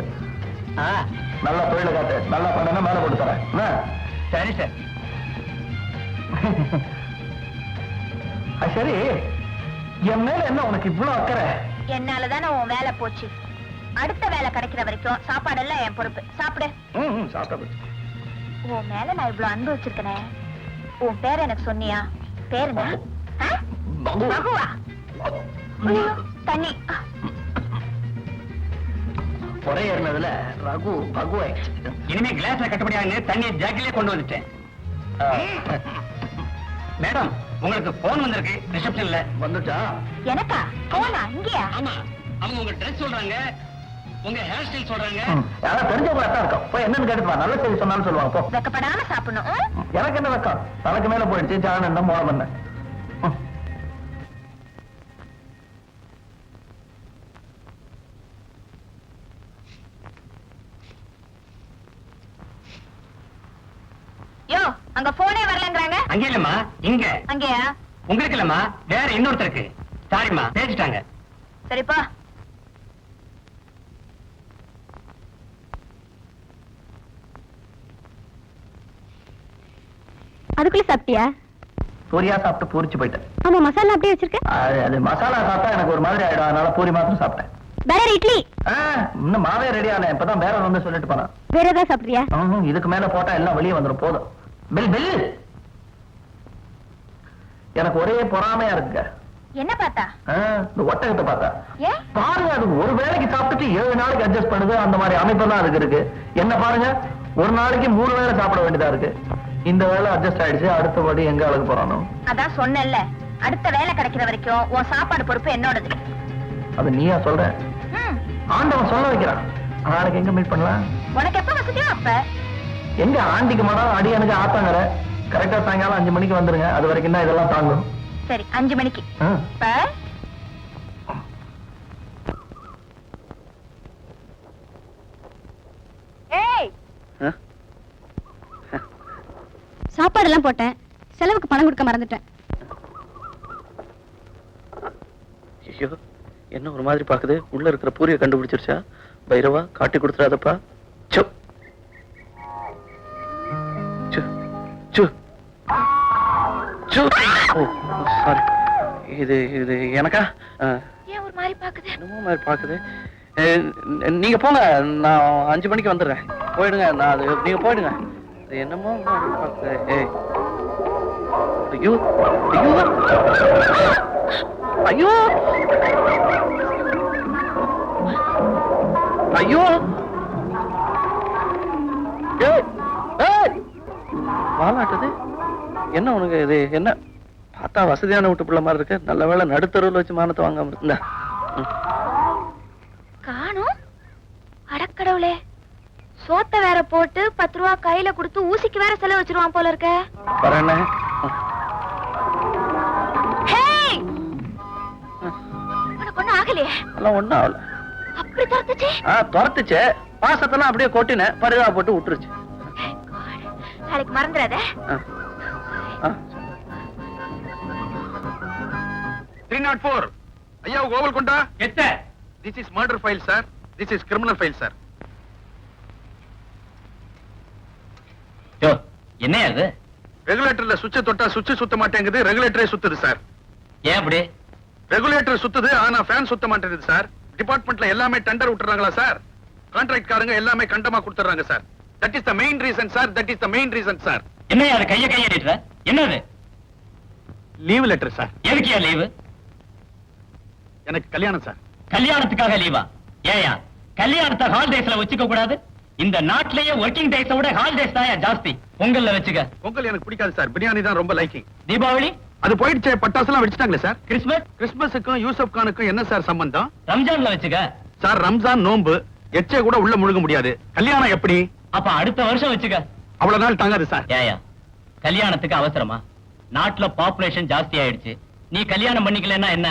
நல்லா தொழில காட்டு, நல்லா பண்ணா மேல போட்டு தரேன். சரி சார். சரி, என் மேல என்ன உனக்கு இவ்வளவு அக்கறை? என்னாலதானே உன் வேலை போச்சு. அடுத்த வேலை கிடைக்கிற வரைக்கும் சாப்பாடெல்லாம் என் பொறுப்பு. சாப்பிடு. சாப்பிட்ட உன் மேல நான் இவ்வளவு அன்பு வச்சிருக்கனே. உன் பேர் எனக்கு சொன்னியா? பேர் என்ன? பகுவா? ஐயோ, தண்ணி. ஒரே ஏறினதுல ரகு பகுவை. இனிமே கிளாஸ்ல கட்டுப்படியாங்க, தண்ணியை ஜாக்கிலே கொண்டு வந்துட்டேன். மேடம், உங்களுக்கு போன் வந்திருக்கு ரிசப்ஷன்ல. வந்துட்டா? எனக்கா? போனா இங்கயா? ஆமா, அவங்க உங்க ட்ரெஸ் சொல்றாங்க, உங்க ஹேர் ஸ்டைல் சொல்றாங்க. யாராவது தெரிஞ்சவங்களா தான் இருக்கும். போய் என்னன்னு கேட்டுப்பா, நல்ல செய்தி சொன்னாலும் சொல்லுவாங்க. போ. வெக்கப்படாம சாப்பிடணும். எனக்கு என்ன வெக்கம்? தலைக்கு மேல போயிடுச்சு, ஜான என்ன மோளம் பண்ண. யோ, அங்க போனே வரலங்கறாங்க. அங்க இல்லம்மா, இங்க. அங்கயா? உங்களுக்கு இல்லம்மா, வேற இன்னொருத்தருக்கு. சாரிம்மா, பேசிட்டாங்க. சரிப்பா. அதுக்குள்ள சாப்பிட்டியா? பூரியா சாப்பிட்டு பூரிச்சு போயிட்டேன். ஆமா, மசாலா அப்படியே வச்சிருக்க. அது மசாலா சாப்பிட்டா எனக்கு ஒரு மாதிரி ஆயிடும், அதனால பூரி மாத்திரம் சாப்பிட்டேன். வேற இட்லி? இன்னும் மாவே ரெடி ஆன, இப்பதான் வேற வந்து சொல்லிட்டு போனா. வேற ஏதாவது சாப்பிடுறியா? இதுக்கு மேல போட்டா எல்லாம் வெளியே வந்துடும். போதும். Bill bill. எனக்கு ஒரே பொறாமையா இருக்குங்க. என்ன பார்த்தா? இந்த ஒட்டகத்தை பார்த்தா. ஏன்? பாருங்க, அது ஒரு வேளைக்கு சாப்பிட்டுட்டு 7 நாளைக்கு அட்ஜஸ்ட் பண்ணுது. அந்த மாதிரி அமைப்பெல்லாம் அதுக்கு இருக்கு. என்ன பாருங்க, ஒரு நாளைக்கு 3 வேளை சாப்பிட வேண்டியதா இருக்கு. இந்த வேலை அட்ஜஸ்ட் ஆயிடுச்சு, அடுத்தபடி எங்க அழகு போறானோ. அதான் சொன்னேன்ல, அடுத்த வேலை கிடைக்கிற வரைக்கும் உன் சாப்பாடு பொறுப்பு என்னோடது. அது நீயா சொல்ற? ஆண்டவன் சொல்ல வைக்கிறான். நாளைக்கு எங்க மீட் பண்ணலாம்? உனக்கு எப்ப வசதியோ அப்ப. எங்க ஆண்டிக்கு மாடம் அடியனுக்கு ஆத்தாங்கற. கரெக்டா சாயங்காலம் 5 மணிக்கு வந்துருங்க. அது வரைக்கும் தான் இதெல்லாம் தாங்கும். சரி, 5 மணிக்கு. ஏய், சாப்பாடெல்லாம் போட்டேன், செலவுக்கு பணம் கொடுக்க மறந்துட்டேன். ஐயோ, என்ன ஒரு மாதிரி பாக்குது. உள்ள இருக்கிற பூரிய கண்டுபிடிச்சிருச்சா? பைரவா, காட்டி கொடுத்துறாதப்பா. சு சு சு சு. ஓ சாரி. இது இது எனக்கா? ஏன் ஒரு மாதிரி பாக்குது? என்னமோ மாதிரி பாக்குது. நீங்க போங்க, நான் 5 மணிக்கு வந்துடுறேன். போயிடுங்க. நான் அது நீங்க போயிடுங்க. அது என்னமோ மாதிரி பாக்குது. ஐயோ ஐயோ. ஐயோ ஐயோ வாலாட்டுது. என்ன உனக்கு இது? என்ன பார்த்தா வசதியான வீட்டு பிள்ளை மாதிரி இருக்கு. நல்ல வேளை நடுத்தருவில் வச்சு மானத்தை வாங்காம இருந்தா. காணும் அடக்கடவுளே, சோத்த வேற போட்டு 10 ரூபா கையில கொடுத்து ஊசிக்கு வேற செலவு வச்சிருவான் போல இருக்க. வரேன்ன உனக்கு ஒண்ணும் ஆகலையே? எல்லாம் ஒண்ணும் ஆகல. அப்படி துரத்துச்சு? துரத்துச்சு. பாசத்தெல்லாம் அப்படியே கொட்டின பருகா போட்டு விட்டுருச்சு. நாளைக்கு மறந்துடாத. 304 ஐயா கோவல் கொண்டா. This is murder file sir. This is criminal file sir. யோ என்ன அது? ரெகுலேட்டர்ல சுவிட்ச் தொட்டா சுவிட்ச் சுத்த மாட்டேங்குது, ரெகுலேட்டரே சுத்துது சார். ஏன் அப்படி? ரெகுலேட்டர் சுத்துது ஆனா ஃபேன் சுத்த மாட்டேங்குது சார். டிபார்ட்மெண்ட்ல எல்லாமே டெண்டர் விட்டுறாங்களா சார்? கான்ட்ராக்ட் காரங்க எல்லாமே கண்டமா கொடுத்துறாங்க sir. That is the main reason sir. That is the main reason sir. என்ன அது கையடிற? என்னது? Leave letter sir. எதுக்கியா லீவு? எனக்கு கல்யாணம் சார். கல்யாணத்துக்காக லீவா? ஏயா கல்யாணத்தை ஹாலிடேஸ்ல வச்சுக்க கூடாது? இந்த நாட்டிலேயே ஒர்க்கிங் டேஸை விட ஹாலிடேஸ் தான் ஜாஸ்தி. பொங்கல்ல வச்சுக்க. பொங்கல் எனக்கு பிடிக்காது சார். பிரியாணி தான் ரொம்ப லைக்கிங். தீபாவளி அது போயிடுச்சே, பட்டாசுலாம் வெடிச்சிட்டாங்களே சார். கிறிஸ்மஸுக்கும் யூசப் கானுக்கும் என்ன சார் சம்பந்தம்? ரம்ஜான்ல வச்சுக்க. சார் ரம்ஜான் நோன்பு எச்சே கூட உள்ள முழுக முடியாது. கல்யாணம் எப்படி? அப்ப அடுத்த வருஷம் வச்சுக்க. அவ்வளவு நாள் தாங்காது சார். ஏயா கல்யாணத்துக்கு அவசரமா? நாட்டுல பாப்புலேஷன் ஜாஸ்தி ஆயிடுச்சு. நீ கல்யாணம் பண்ணிக்கலன்னா என்ன?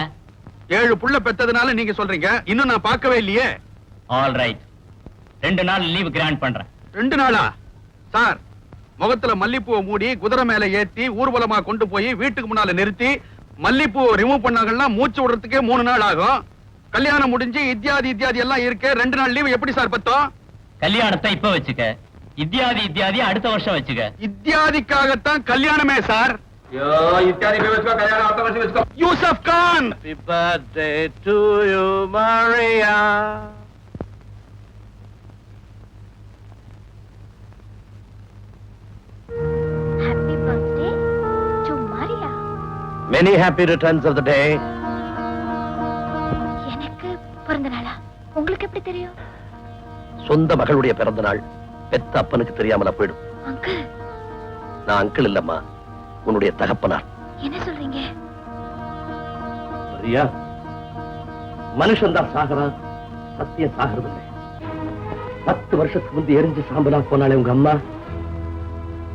7 புள்ள பெத்ததுனால நீங்க சொல்றீங்க. இன்னும் நான் பார்க்கவே இல்லையே. ஆல் ரைட், 2 நாள் லீவ் கிராண்ட் பண்றேன். 2 நாளா? சார் முகத்துல மல்லிப்பூவை மூடி குதிரை மேல ஏத்தி ஊர்வலமா கொண்டு போய் வீட்டுக்கு முன்னால நிறுத்தி மல்லிப்பூவை ரிமூவ் பண்ணாங்கன்னா மூச்சு விடுறதுக்கே 3 நாள் ஆகும். கல்யாணம் முடிஞ்சு இத்தியாதி எல்லாம் இருக்கு. 2 நாள் லீவ் எப்படி சார் பத்தோம்? கல்யாணத்தை இப்ப வச்சுக்க. இத்தியாதி அடுத்த வருஷம் வச்சுக்க. இத்தியாதிக்காகத்தான் கல்யாணமே sir. Yusuf Khan. Happy birthday to you, Maria. Happy birthday to Maria. Many happy returns of the day. எனக்கு பிறந்த நாளா? உங்களுக்கு எப்படி தெரியும்? சொந்த மகளுடைய பிறந்த நாள் பெத்த அப்பனுக்கு தெரியாமல போயிடும். அங்கிள். நான் அங்கிள் இல்லம்மா, உன்னுடைய தகப்பனார். என்ன சொல்றீங்க? மரியா, மனுஷன் தான் சாகறான், சத்தியம் சாகிறது இல்லை. 10 வருஷத்துக்கு முந்தி எரிஞ்சு சாம்பலா போனாலே உங்க அம்மா,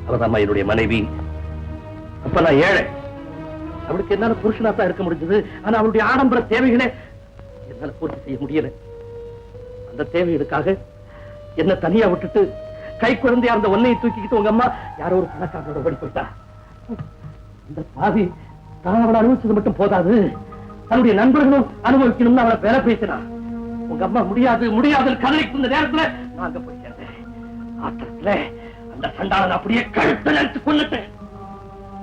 அவதான் என்னுடைய மனைவி. அப்ப நான் ஏழை. அவளுக்கு என்னால புருஷனா தான் இருக்க முடிஞ்சது. ஆனா அவளுடைய ஆடம்பர தேவைகளை என்னால பூர்த்தி செய்ய முடியல. அந்த தேவைகளுக்காக என்ன தனியா விட்டுட்டு கை குழந்தையா இருந்த ஒன்னையை தூக்கிக்கிட்டு உங்க அம்மா யாரோ ஒரு பணக்காரனோட ஓடி போயிட்டா. இந்த பாவி தான் அவளை அனுபவிச்சது மட்டும் போதாது, தன்னுடைய நண்பர்களும் அனுபவிக்கணும்னு அவளை வேலை பேசினான். உங்க அம்மா முடியாது கதலிக்கு இந்த நேரத்துல நான் அங்க போய் சேர்ந்தேன். ஆத்திரத்துல அந்த சண்டாளன் அப்படியே கழுத்தை நிறுத்து கொண்டுட்டேன்.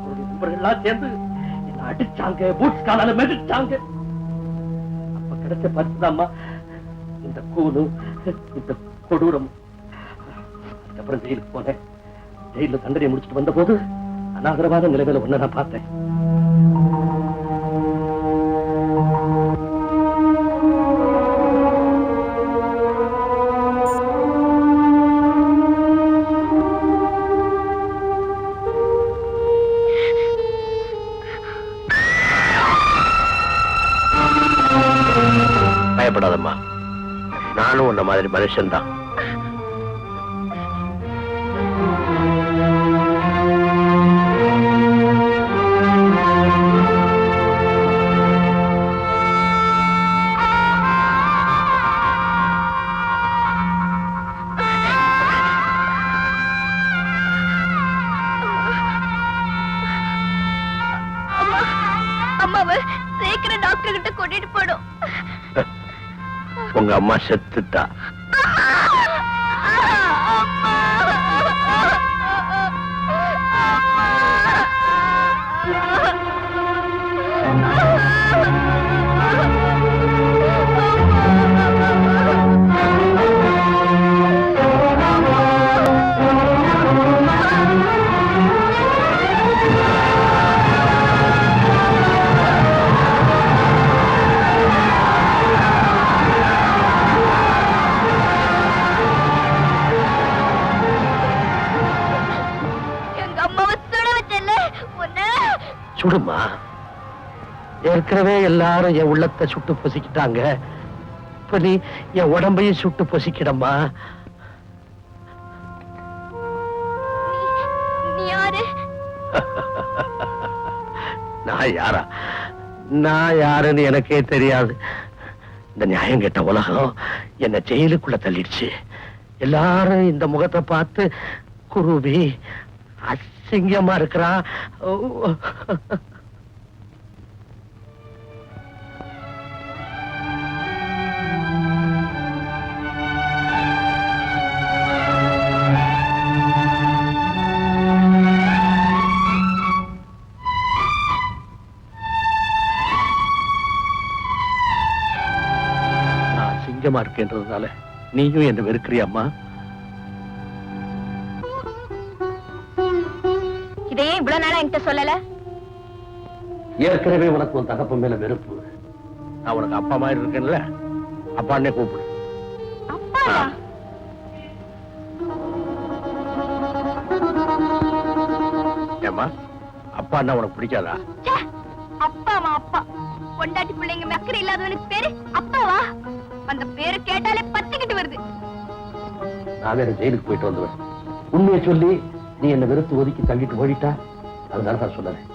அவருடைய நண்பர்கள்லாம் சேர்ந்து என்ன அடிச்சாங்க, பூட்ஸ் காலால மெதிச்சாங்க. அப்ப கிடைச்ச பரிசுதாம்மா இந்த கூலு, இந்த கொடூரம். அதுக்கப்புறம் ஜெயிலுக்கு போனேன். ஜெயில தண்டனை முடிச்சுட்டு வந்த போது அநாகரமான நிலைமையில ஒண்ணு நான் பார்த்தேன். பயப்படாதம்மா, நானும் உன்ன மாதிரி மனுஷன் தான். அம்மாவை சீக்கிரம் டாக்டர் கிட்ட கூட்டிட்டு போடும். உங்க அம்மா செத்துட்டா. சுடுமா. ஏற்கனவே எல்லாரும் என் உள்ளத்தை சுட்டு பொசிக்கிட்டாங்க. இப்ப நீ என் உடம்பையும் சுட்டு பொசிக்கிடம்மா. நீ யாரு? நான் யாரா? நான் யாருன்னு எனக்கே தெரியாது. இந்த நியாயம் கெட்ட உலகம் என்ன ஜெயிலுக்குள்ள தள்ளிடுச்சு. எல்லாரும் இந்த முகத்தை பார்த்து குருவி அசிங்கமா இருக்கிறா. சிங்கமா இருக்கேன்றதுனால நீயும் என்ன வெறுக்கிறியம்மா? இதையே இவ்வளவு நாளா என்கிட்ட சொல்லல? ஏற்கனவே உனக்கு உன் தகப்ப மேல வெறுப்பு. நான் உனக்கு அப்பா மாதிரி இருக்கேன்ல, அப்பான்னே கூப்பிடு. அப்பா ஏம்மா, அப்பான்னா உனக்கு பிடிக்காதா? அப்பாவா? அப்பா பொண்டாட்டி பிள்ளைங்க மக்கள் இல்லாதவனுக்கு பேரு அப்பாவா? அந்த பேரு கேட்டாலே பத்திக்கிட்டு வருது. நான் வேற ஜெயிலுக்கு போயிட்டு வந்துவேன். உண்மையை சொல்லி நீ என்ன வெறுத்து ஒதுக்கி தள்ளிட்டு போயிட்டா அதனால நான் சொல்லறேன்.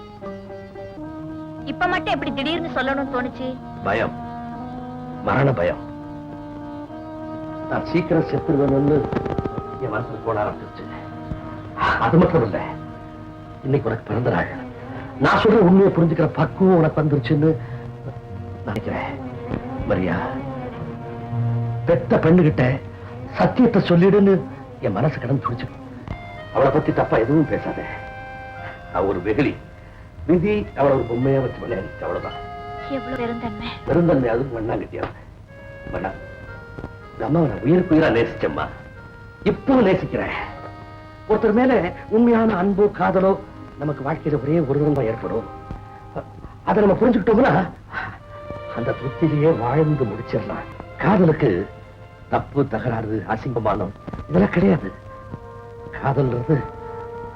இப்ப மட்டும் எப்படி திடீர்னு சொல்லணும்னு தோணுச்சு? பயம், மரண பயம். நான் சீக்கிரம் செத்துருவேன்னு என் மனசுல போட ஆரம்பிச்சிருச்சு. அது மட்டும் இல்ல, இன்னைக்கு உனக்கு பிறந்த நாள். நான் சொல்ற உண்மையை புரிஞ்சுக்கிற பக்குவம் உனக்கு வந்துருச்சுன்னு நினைக்கிறேன். மரியா, பெத்த பெண்ணுகிட்ட சத்தியத்தை சொல்லிடுன்னு என் மனசு கடந்து துடிச்சு. அவளை பத்தி தப்பா எதுவும் பேசாத. அவ ஒரு வெகுளி. விதி அவளை ஒரு பொம்மையா வச்சு விளையாடிச்சு, அவ்வளவுதான். எவ்வளவு பெருந்தன்மை. பெருந்தன்மை அதுவும் மண்ணாங்கட்டியா. மண்ணா, அம்மாவை நான் உயிருக்கு உயிரா நேசிச்சம்மா. இப்போ நேசிக்கிறேன். ஒருத்தர் மேல உண்மையான அன்போ காதலோ நமக்கு வாழ்க்கையில ஒரே ஒரு தரம் தான் ஏற்படும். அதை நம்ம புரிஞ்சுக்கிட்டோம்னா அந்த திருப்தியிலேயே வாழ்ந்து முடிச்சிடலாம். காதலுக்கு தப்பு, தகராறு, அசிங்கமானம் இதெல்லாம் கிடையாது. காதல்ன்றது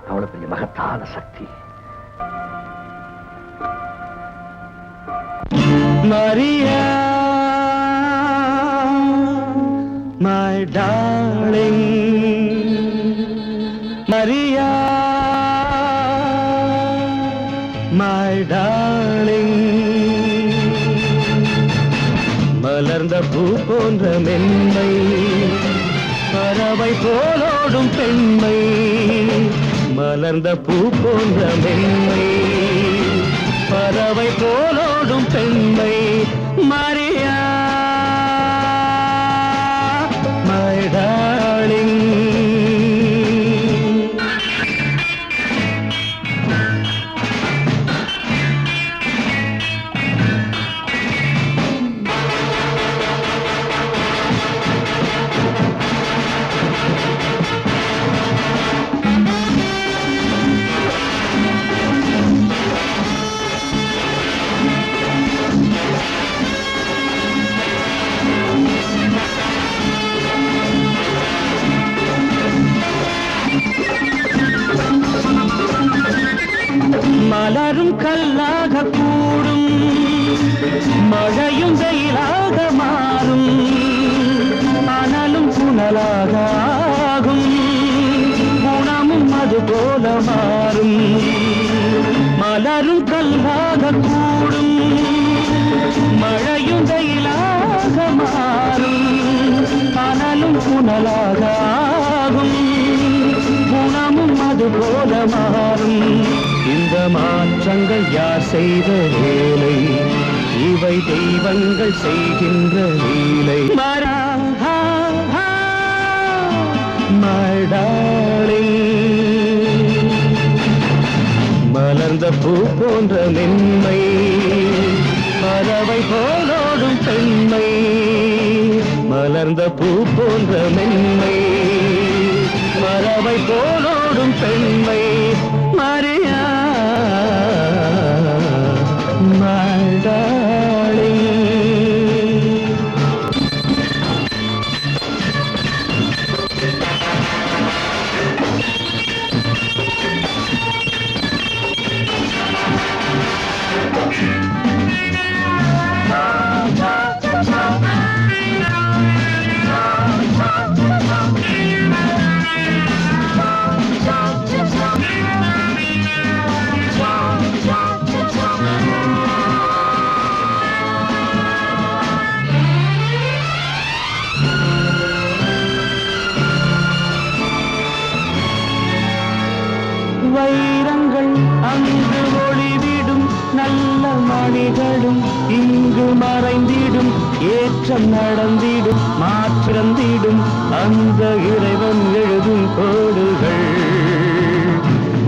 அவ்வளவு பெரிய மகத்தான சக்தி. Maria, my darling, Maria, my darling. மலர்ந்த பூ போன்ற மென்மை, பறவை போலோடும் பெண்மை. மலர்ந்த பூ போன்ற மென்மை, பறவை போலோடும் பெண்மை. Maria, my darling. மலரும் கல்லாக கூடும், மழையும் வெயிலாக மாறும், அனலும் புனலாக ஆகும், குணமும் அது போல மாறும். மலரும் கல்லாக கூடும், மழையும் வெயிலாக மாறும், அனலும் புனலாக ஆகும், குணமும் அது போல மாறும். இந்த மாற்றங்கள் யார் செய்த வேலை? இவை தெய்வங்கள் செய்கின்ற லீலை. My darling, மலர்ந்த பூ போன்ற மென்மை, பறவை போலோடும் பெண்மை. மலர்ந்த பூ போன்ற மென்மை, பறவை போலோடும் பெண்மை. Maria, my darling. வைரங்கள் அங்கு ஒளிவிடும், நல்ல மணிகளும் இங்கு மறைந்திடும், ஏற்றம் நடந்திடும், மாற்றந்திடும் அந்த இறைவன் எழுதும் கோடுகள்.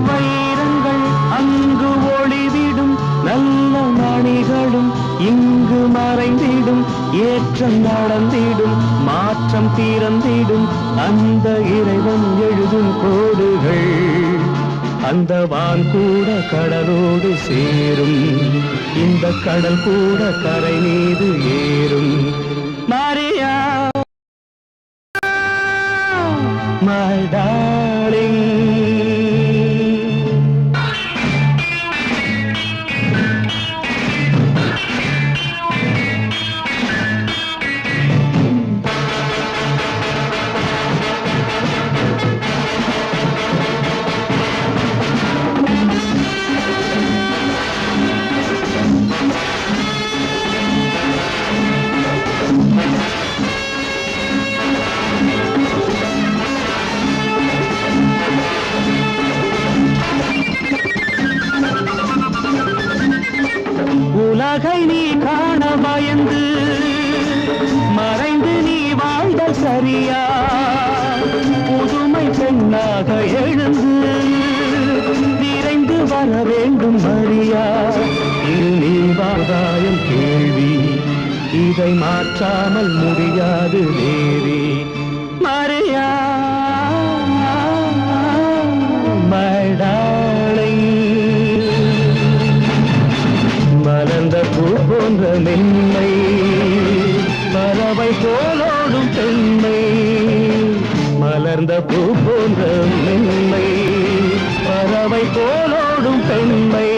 வைரங்கள் அங்கு ஒளிவிடும், நல்ல மணிகளும் இங்கு மறைந்திடும், ஏற்றம் நடந்திடும், மாற்றம் தீரந்திடும் அந்த இறைவன் எழுதும் கோடுகள். அந்த வான் கூட கடலோடு சேரும், இந்த கடல் கூட கரை மீது ஏறும். மாரியா my darling. உலகை நீ காண பயந்து மறைந்து நீ வாழ்ந்தல் சரியா? புதுமை பெண்ணாக எழுந்து விரைந்து வர வேண்டும் மரியா. இது நீ வாதாயம் கேள்வி, இதை மாற்றாமல் முடியாது தேவி. Maria my darling. மலர்ந்த பூ போன்ற மென்மை, பறவை போலோடும் பெண்மை. மலர்ந்த பூ போன்ற மென்மை, பறவை போலோடும் பெண்மை.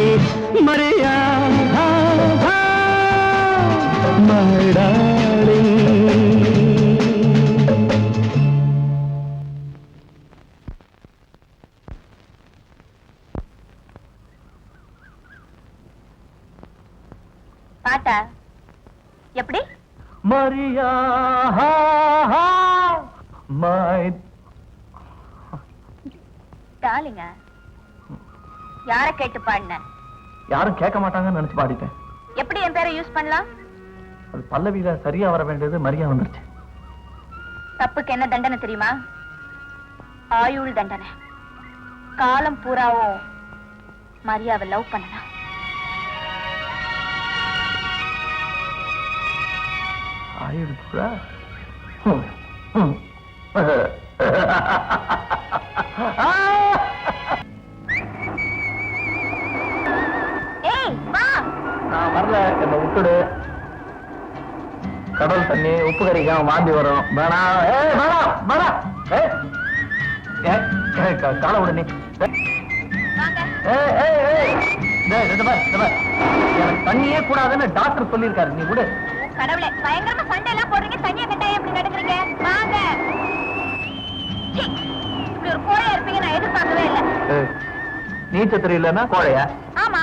Maria my darling. பாட்டா எப்படி? மரியா my டாலிங்க, யார கேட்டு பாடின? யாரும் கேட்க மாட்டாங்கன்னு நினைச்சு பாடிட்டேன். எப்படி என் பேரை யூஸ் பண்ணலாம்? அது பல்லவியில சரியா வர வேண்டியது மரியா வந்துருச்சு. தப்புக்கு என்ன தண்டனை தெரியுமா? ஆயுள் தண்டனை. காலம் பூராவும் மரியாவை லவ் பண்ணலாம். ஆயிடுச்சுடா. ஏய் வா. நான் வரல, என்ன விட்டுடு. கடல் தண்ணி உப்பு கறிக்காம வாந்தி வரும். வேணாம். வேணாம் வேணாம். காலை விடு நீ. வாங்க. எனக்கு தண்ணியே கூடாதுன்னு டாக்டர் சொல்லியிருக்காரு. நீ விடு. கடவுளே, பயங்கரமா சண்டை எல்லாம் போடுறீங்க, தண்ணியை கட்டாயம் எப்படி நடக்கிறீங்க? வாங்க. சீ, இப்படி ஒரு கோழையா இருப்பீங்க நான் எதிர்பார்க்கவே இல்லை. நீச்சல் தெரியலன்னா கோழையா? ஆமா,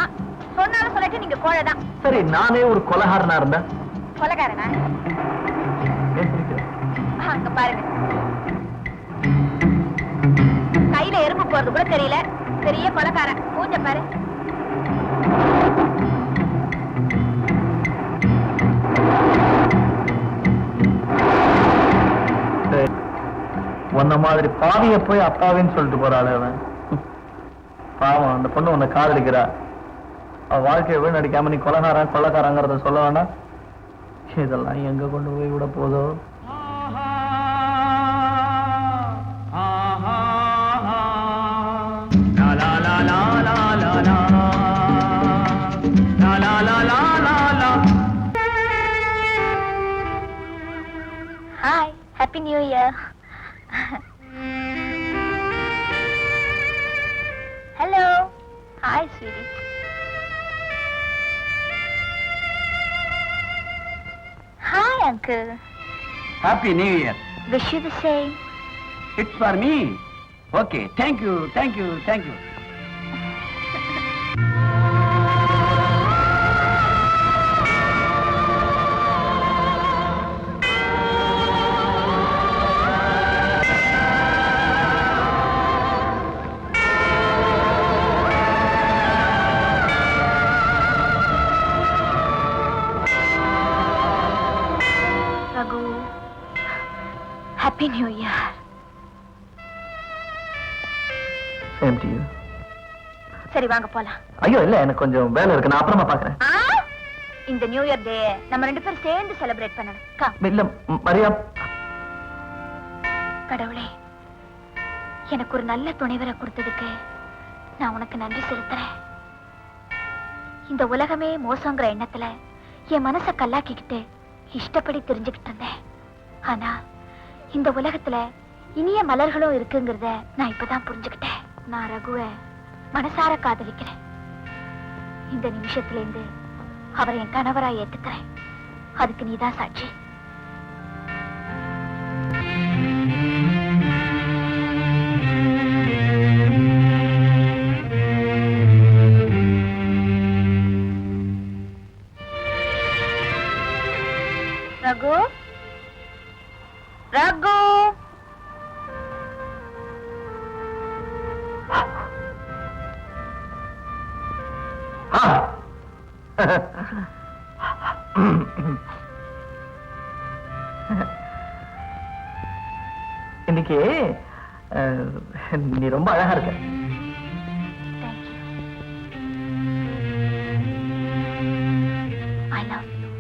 சொன்னாலும் சொல்லிட்டு நீங்க கோழைதான். சரி, நானே ஒரு கொலகாரனா இருந்தேன். கொலைகாரனா? அங்க பாருங்க, கையில எறும்பு போறது கூட தெரியல, பெரிய கொலைகாரன். மூஞ்ச பாரு. உன்ன மாதிரி பாவிய போய் அப்பாவின்னு சொல்லிட்டு போறாள் அவன். பாவம், அந்த பொண்ணு உன்னை காதலிக்கிறா. அவ வாழ்க்கையை வீணடிக்காம நீ கொள்ளக்காரங்கிறத சொல்ல வேண்டாம். இதெல்லாம் எங்க கொண்டு போய் விட போதோ? Hi, happy new year. Hello. Hi sweetie. Hi uncle. Happy new year. Wish you the same. It's for me. Okay, thank you thank you thank you. Happy new year. Same to you. சரி வாங்க போலாம். ஐயோ இல்ல, எனக்கு கொஞ்சம் வேலை இருக்கு, நான் அப்புறமா பாக்குறேன். இந்த நியூ இயர் டே நம்ம 2 பேரும் சேர்ந்து செலிப்ரேட் பண்ணணும். இல்ல மரியா. கடவுளே, எனக்கு ஒரு நல்ல துணைவரை கொடுத்ததுக்கு நான் உனக்கு நன்றி செலுத்துறேன். இந்த உலகமே மோசங்கிற எண்ணத்துல என் மனசை கல்லாக்கிக்கிட்டு இஷ்டப்படி தெரிஞ்சுக்கிட்டு இருந்தேன். ஆனா இந்த உலகத்துல இனிய மலர்களும் இருக்குங்கிறத நான் இப்பதான் புரிஞ்சுக்கிட்டேன். நான் ரகுவை மனசார காதலிக்கிறேன். இந்த நிமிஷத்துல இருந்து அவரை என் கணவரா ஏத்துக்கிறேன். அதுக்கு நீதான் சாட்சி. ரகு, ரகு, இன்னைக்கு நீ ரொம்ப அழகா இருக்க. I love you.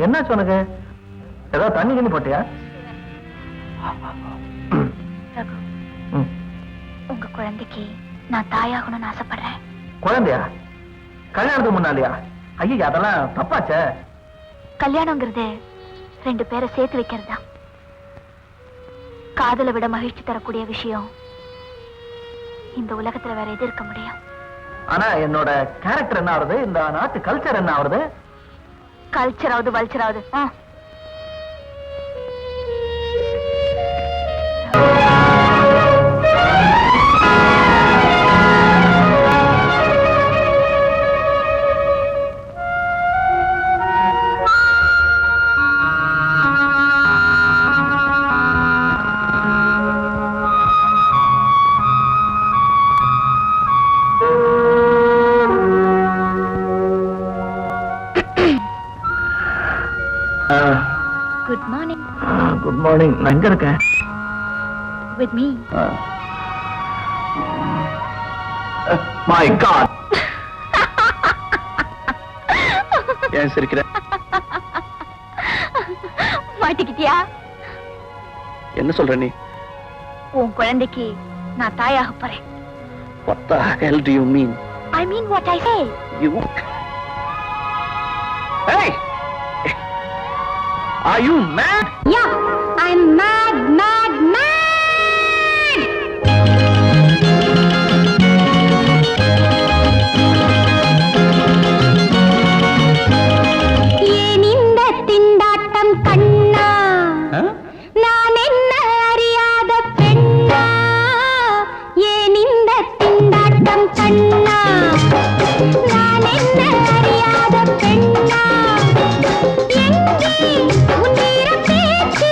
என்னாச்சு உனக்கு? ஏதாவது தண்ணி கிண்ணி போட்டியா? ரகு, உங்க குழந்தைக்கு நான் தாயாகணும்னு ஆசைப்படுறேன். குழந்தையா? கல்யாணத்துக்கு முன்னாலியா? ஐயா அதெல்லாம் தப்பாச்சே. கல்யாணங்கிறது 2 பேரை சேர்த்து வைக்கிறது தான். காதலை விட மகிழ்ச்சி தரக்கூடிய விஷயம் இந்த உலகத்துல வேற எது இருக்க முடியும்? ஆனா என்னோட கேரக்டர் என்ன ஆகுது? இந்த நாட்டு கல்ச்சர் என்ன ஆகுது? கல்ச்சராவது வல்ச்சராவது. Good morning. Good morning. நான் எங்க இருக்கேன்? With me. My God. ஏன் சிரிக்கிற? மாட்டிக்கிட்டியா? என்ன சொல்ற நீ? உன் குழந்தைக்கு நான் தாயாக போறேன். What the hell do you mean? I mean what I say. You? Hey! Are you mad? Yeah, I'm mad, mad, mad. ஏன் இந்த திண்டாட்டம் கண்ணா? நான் என்ன அறியாத பெண்ணா? ஏன் இந்த திண்டாட்டம் கண்ணா? நான் என்ன அறியாத பெண்ணா? எங்கே உன் வீர பேச்சு?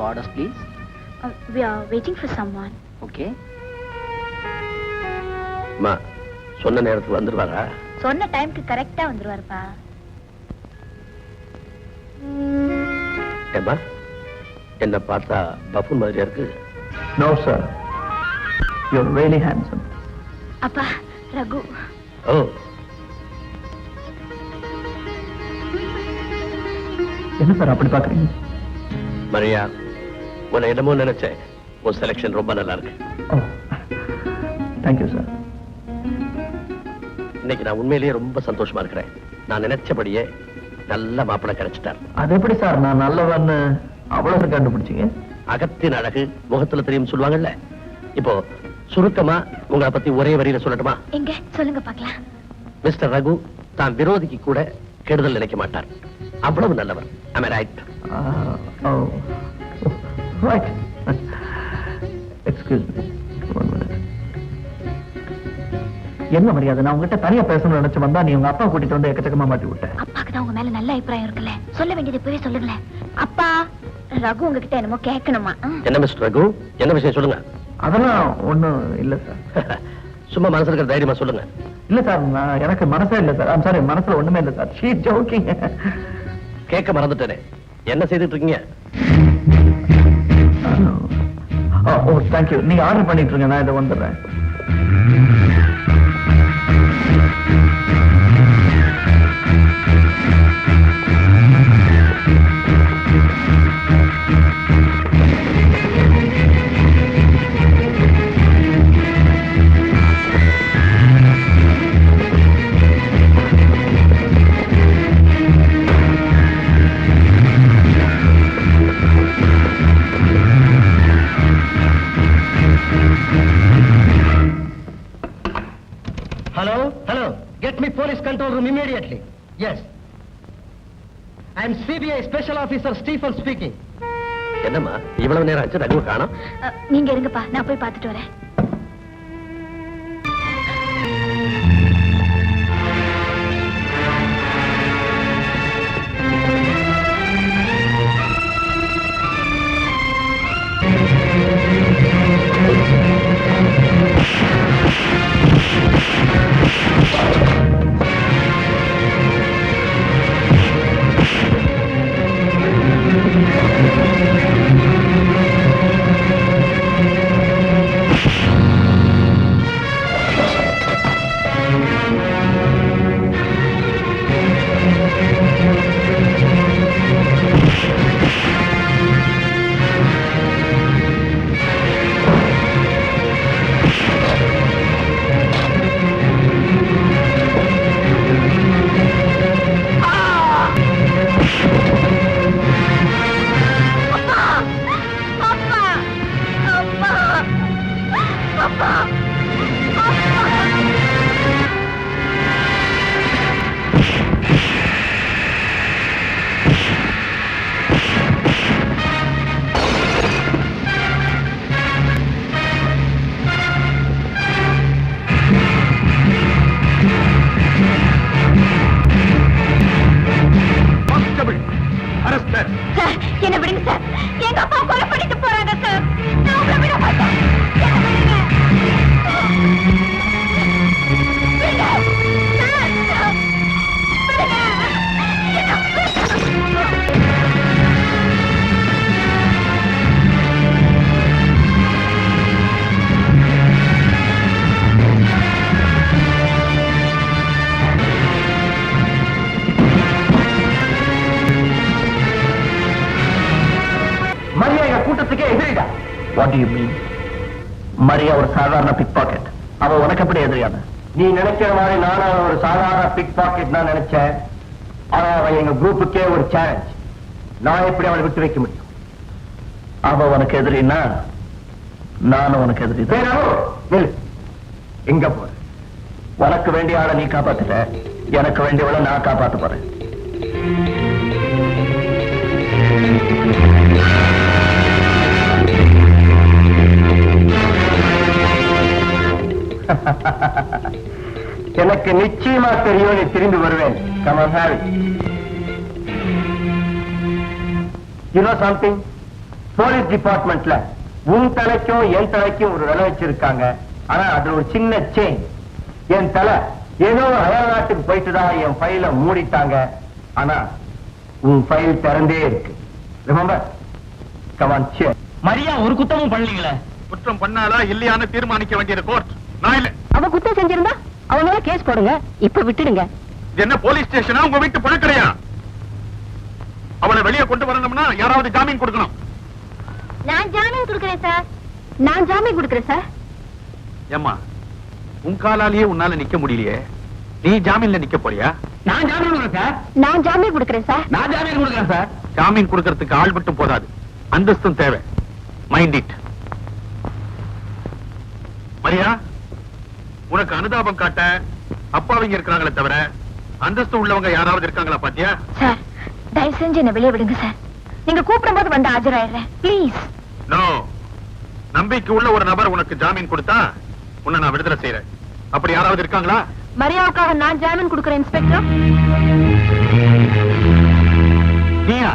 Your orders, please. We are waiting for someone. Okay. Ma, சொன்ன நேரத்துக்கு வந்துருவாரா? சொன்ன டைம்க்கு கரெக்ட்டா வந்துருவாருப்பா. ஏம்மா, என்ன பார்த்தா பஃபூன் மாதிரியா இருக்கு? No, sir. You're really handsome. அப்பா, ரகு. ஓ. என்ன சார் அப்படி பாக்குறீங்க? மரியா, உன்னை என்னமோ நினைச்சேன். உன் செலக்ஷன் ரொம்ப நல்லா இருக்கு. ஓ, தேங்க்யூ சார். இன்னைக்கு நான் உண்மையிலேயே ரொம்ப சந்தோஷமா இருக்கிறேன். நான் நினைச்சபடியே நல்ல மாப்பிள்ளை கிடைச்சிட்டார். அது எப்படி சார் நான் நல்லவன்னு அவ்வளவு கண்டுபிடிச்சீங்க? அகத்தின் அழகு முகத்துல தெரியும் சொல்லுவாங்கல்ல. இப்போ சுருக்கமா உங்களை பத்தி ஒரே வரியில சொல்லட்டுமா? எங்க சொல்லுங்க பார்க்கலாம். மிஸ்டர் ரகு தான் விரோதிக்கு கூட கெடுதல் நினைக்க மாட்டார். அவ்வளவு நல்லவர். Am I right? Right. Excuse me. 1 minute. என்ன மரியாதை? நான் உங்ககிட்ட தனியா பேசணும்னு நினைச்சு வந்தா நீ உங்க அப்பா கூட்டிட்டு வந்து எக்கச்சக்கமா மாட்டி விட்ட. அப்பாக்கு தான் உங்க மேல நல்ல அபிப்பிராயம் இருக்குல்ல. சொல்ல வேண்டியது இப்பவே சொல்லுங்களேன். அப்பா, ரகு உங்ககிட்ட என்னமோ கேட்கணுமா? என்ன மிஸ்டர் ரகு, என்ன விஷயம் சொல்லுங்க. அதெல்லாம் ஒண்ணும் இல்ல சார். சும்மா மனசுல இருக்கிற தைரியமா சொல்லுங்க. இல்ல சார், எனக்கு மனசே இல்ல சார். I'm sorry, மனசுல ஒண்ணுமே இல்ல சார். She joking. கேட்க மறந்துட்டேனே. என்ன செய்துட்டு இருக்கீங்க? ஓ, தேங்க்யூ. நீங்க ஆர்டர் பண்ணிட்டு இருங்க, நான் இதை வந்துடுறேன். Hello. Get me police control room immediately. Yes. I am CBI Special Officer Stephen speaking. என்னம்மா இவ்வளவு நேரம் ஆச்சு, ரகுவை காணோம்? நீங்க இருங்கப்பா, நான் போய் பார்த்துட்டு வரேன். என்ன விடுங்க சார். எங்க அப்பா கொலை பண்ணிட்டு போறாங்க சார். நான் உங்களை விட மாட்டேன். என்ன விடுங்க. விடுங்க. சார், விடுங்க. மரியா எங்க கூட்டத்துக்கே எதிரிடா. What do you mean? Maria ஒரு சாதாரண பிக் பாக்கெட். அவ உனக்கு எப்படி எதிரியான? நீ நினைக்கிற மாதிரி நானும் ஒரு சாதாரண பிக் பாக்கெட் தான் நினைச்சேன். ஆனா அவன் எங்க குரூப்புக்கே ஒரு சேலஞ்ச். நான் எப்படி அவளை விட்டு வைக்க முடியும்? அவ உனக்கு எதிரின்னா நானும் உனக்கு எதிரி. எங்க போற? உனக்கு வேண்டிய ஆளை நீ காப்பாத்துட்ட, எனக்கு வேண்டியவளை நான் காப்பாத்த போறேன். எனக்கு நிச்சயமா தெரியும் நீ திரும்பி வருவேன். Come on, have it. You know something? Police டிபார்ட்மெண்ட்ல உன் தலைக்கும் என் தலைக்கும் ஒரு விலை வச்சிருக்காங்க. ஆனா அது ஒரு சின்ன சேஞ்ச். என் தலை ஏதோ அயல் நாட்டுக்கு போயிட்டு தான் என் ஃபைல மூடிட்டாங்க. ஆனா உன் ஃபைல் திறந்தே இருக்கு. Remember? Come on, cheer. Maria ஒரு குத்தமும் பண்ணலீங்களே. குற்றம் பண்ணாலா இல்லையான்னு தீர்மானிக்க வேண்டியது கோர்ட், நான் இல்ல. அவ குத்தம் செஞ்சிருந்தா அவங்க மேல கேஸ் போடுங்க, இப்ப விட்டுடுங்க. இது என்ன போலீஸ் ஸ்டேஷனா உங்க வீட்டு பழக்கறையா? அவளை வெளியே கொண்டு வரணும்னா யாராவது ஜாமீன் கொடுக்கணும். நான் ஜாமீன் கொடுக்கிறேன் சார். நான் ஜாமீன் கொடுக்கிறேன் சார். ஏம்மா, உன் காலாலேயே உன்னால நிக்க முடியலையே, நீ ஜாமீன்ல நிக்க போறியா? நான் ஜாமீன் கொடுக்குறேன் சார். நான் ஜாமீன் கொடுக்கிறேன் சார். நான் ஜாமீன் கொடுக்குறேன் சார். ஜாமீன் கொடுக்கறதுக்கு ஆள் மட்டும் போதாது, அந்தஸ்தும் தேவை. Mind it. மரியா, உனக்கு அனுதாபம் காட்ட அப்பாவிங்க இருக்கிறாங்களே தவிர அந்தஸ்து உள்ளவங்க யாராவது இருக்காங்களா பாத்தியா? சார், தயவு செஞ்சு என்ன வெளியே விடுங்க சார். நீங்க கூப்பிடும் போது வந்து ஆஜராயிடுறேன், ப்ளீஸ். நோ, நம்பிக்கை உள்ள ஒரு நபர் உனக்கு ஜாமீன் கொடுத்தா உன்னை நான் விடுதலை செய்யறேன். அப்படி யாராவது இருக்காங்களா? மரியாவுக்காக நான் ஜாமீன் கொடுக்கிறேன் இன்ஸ்பெக்டர். நீயா?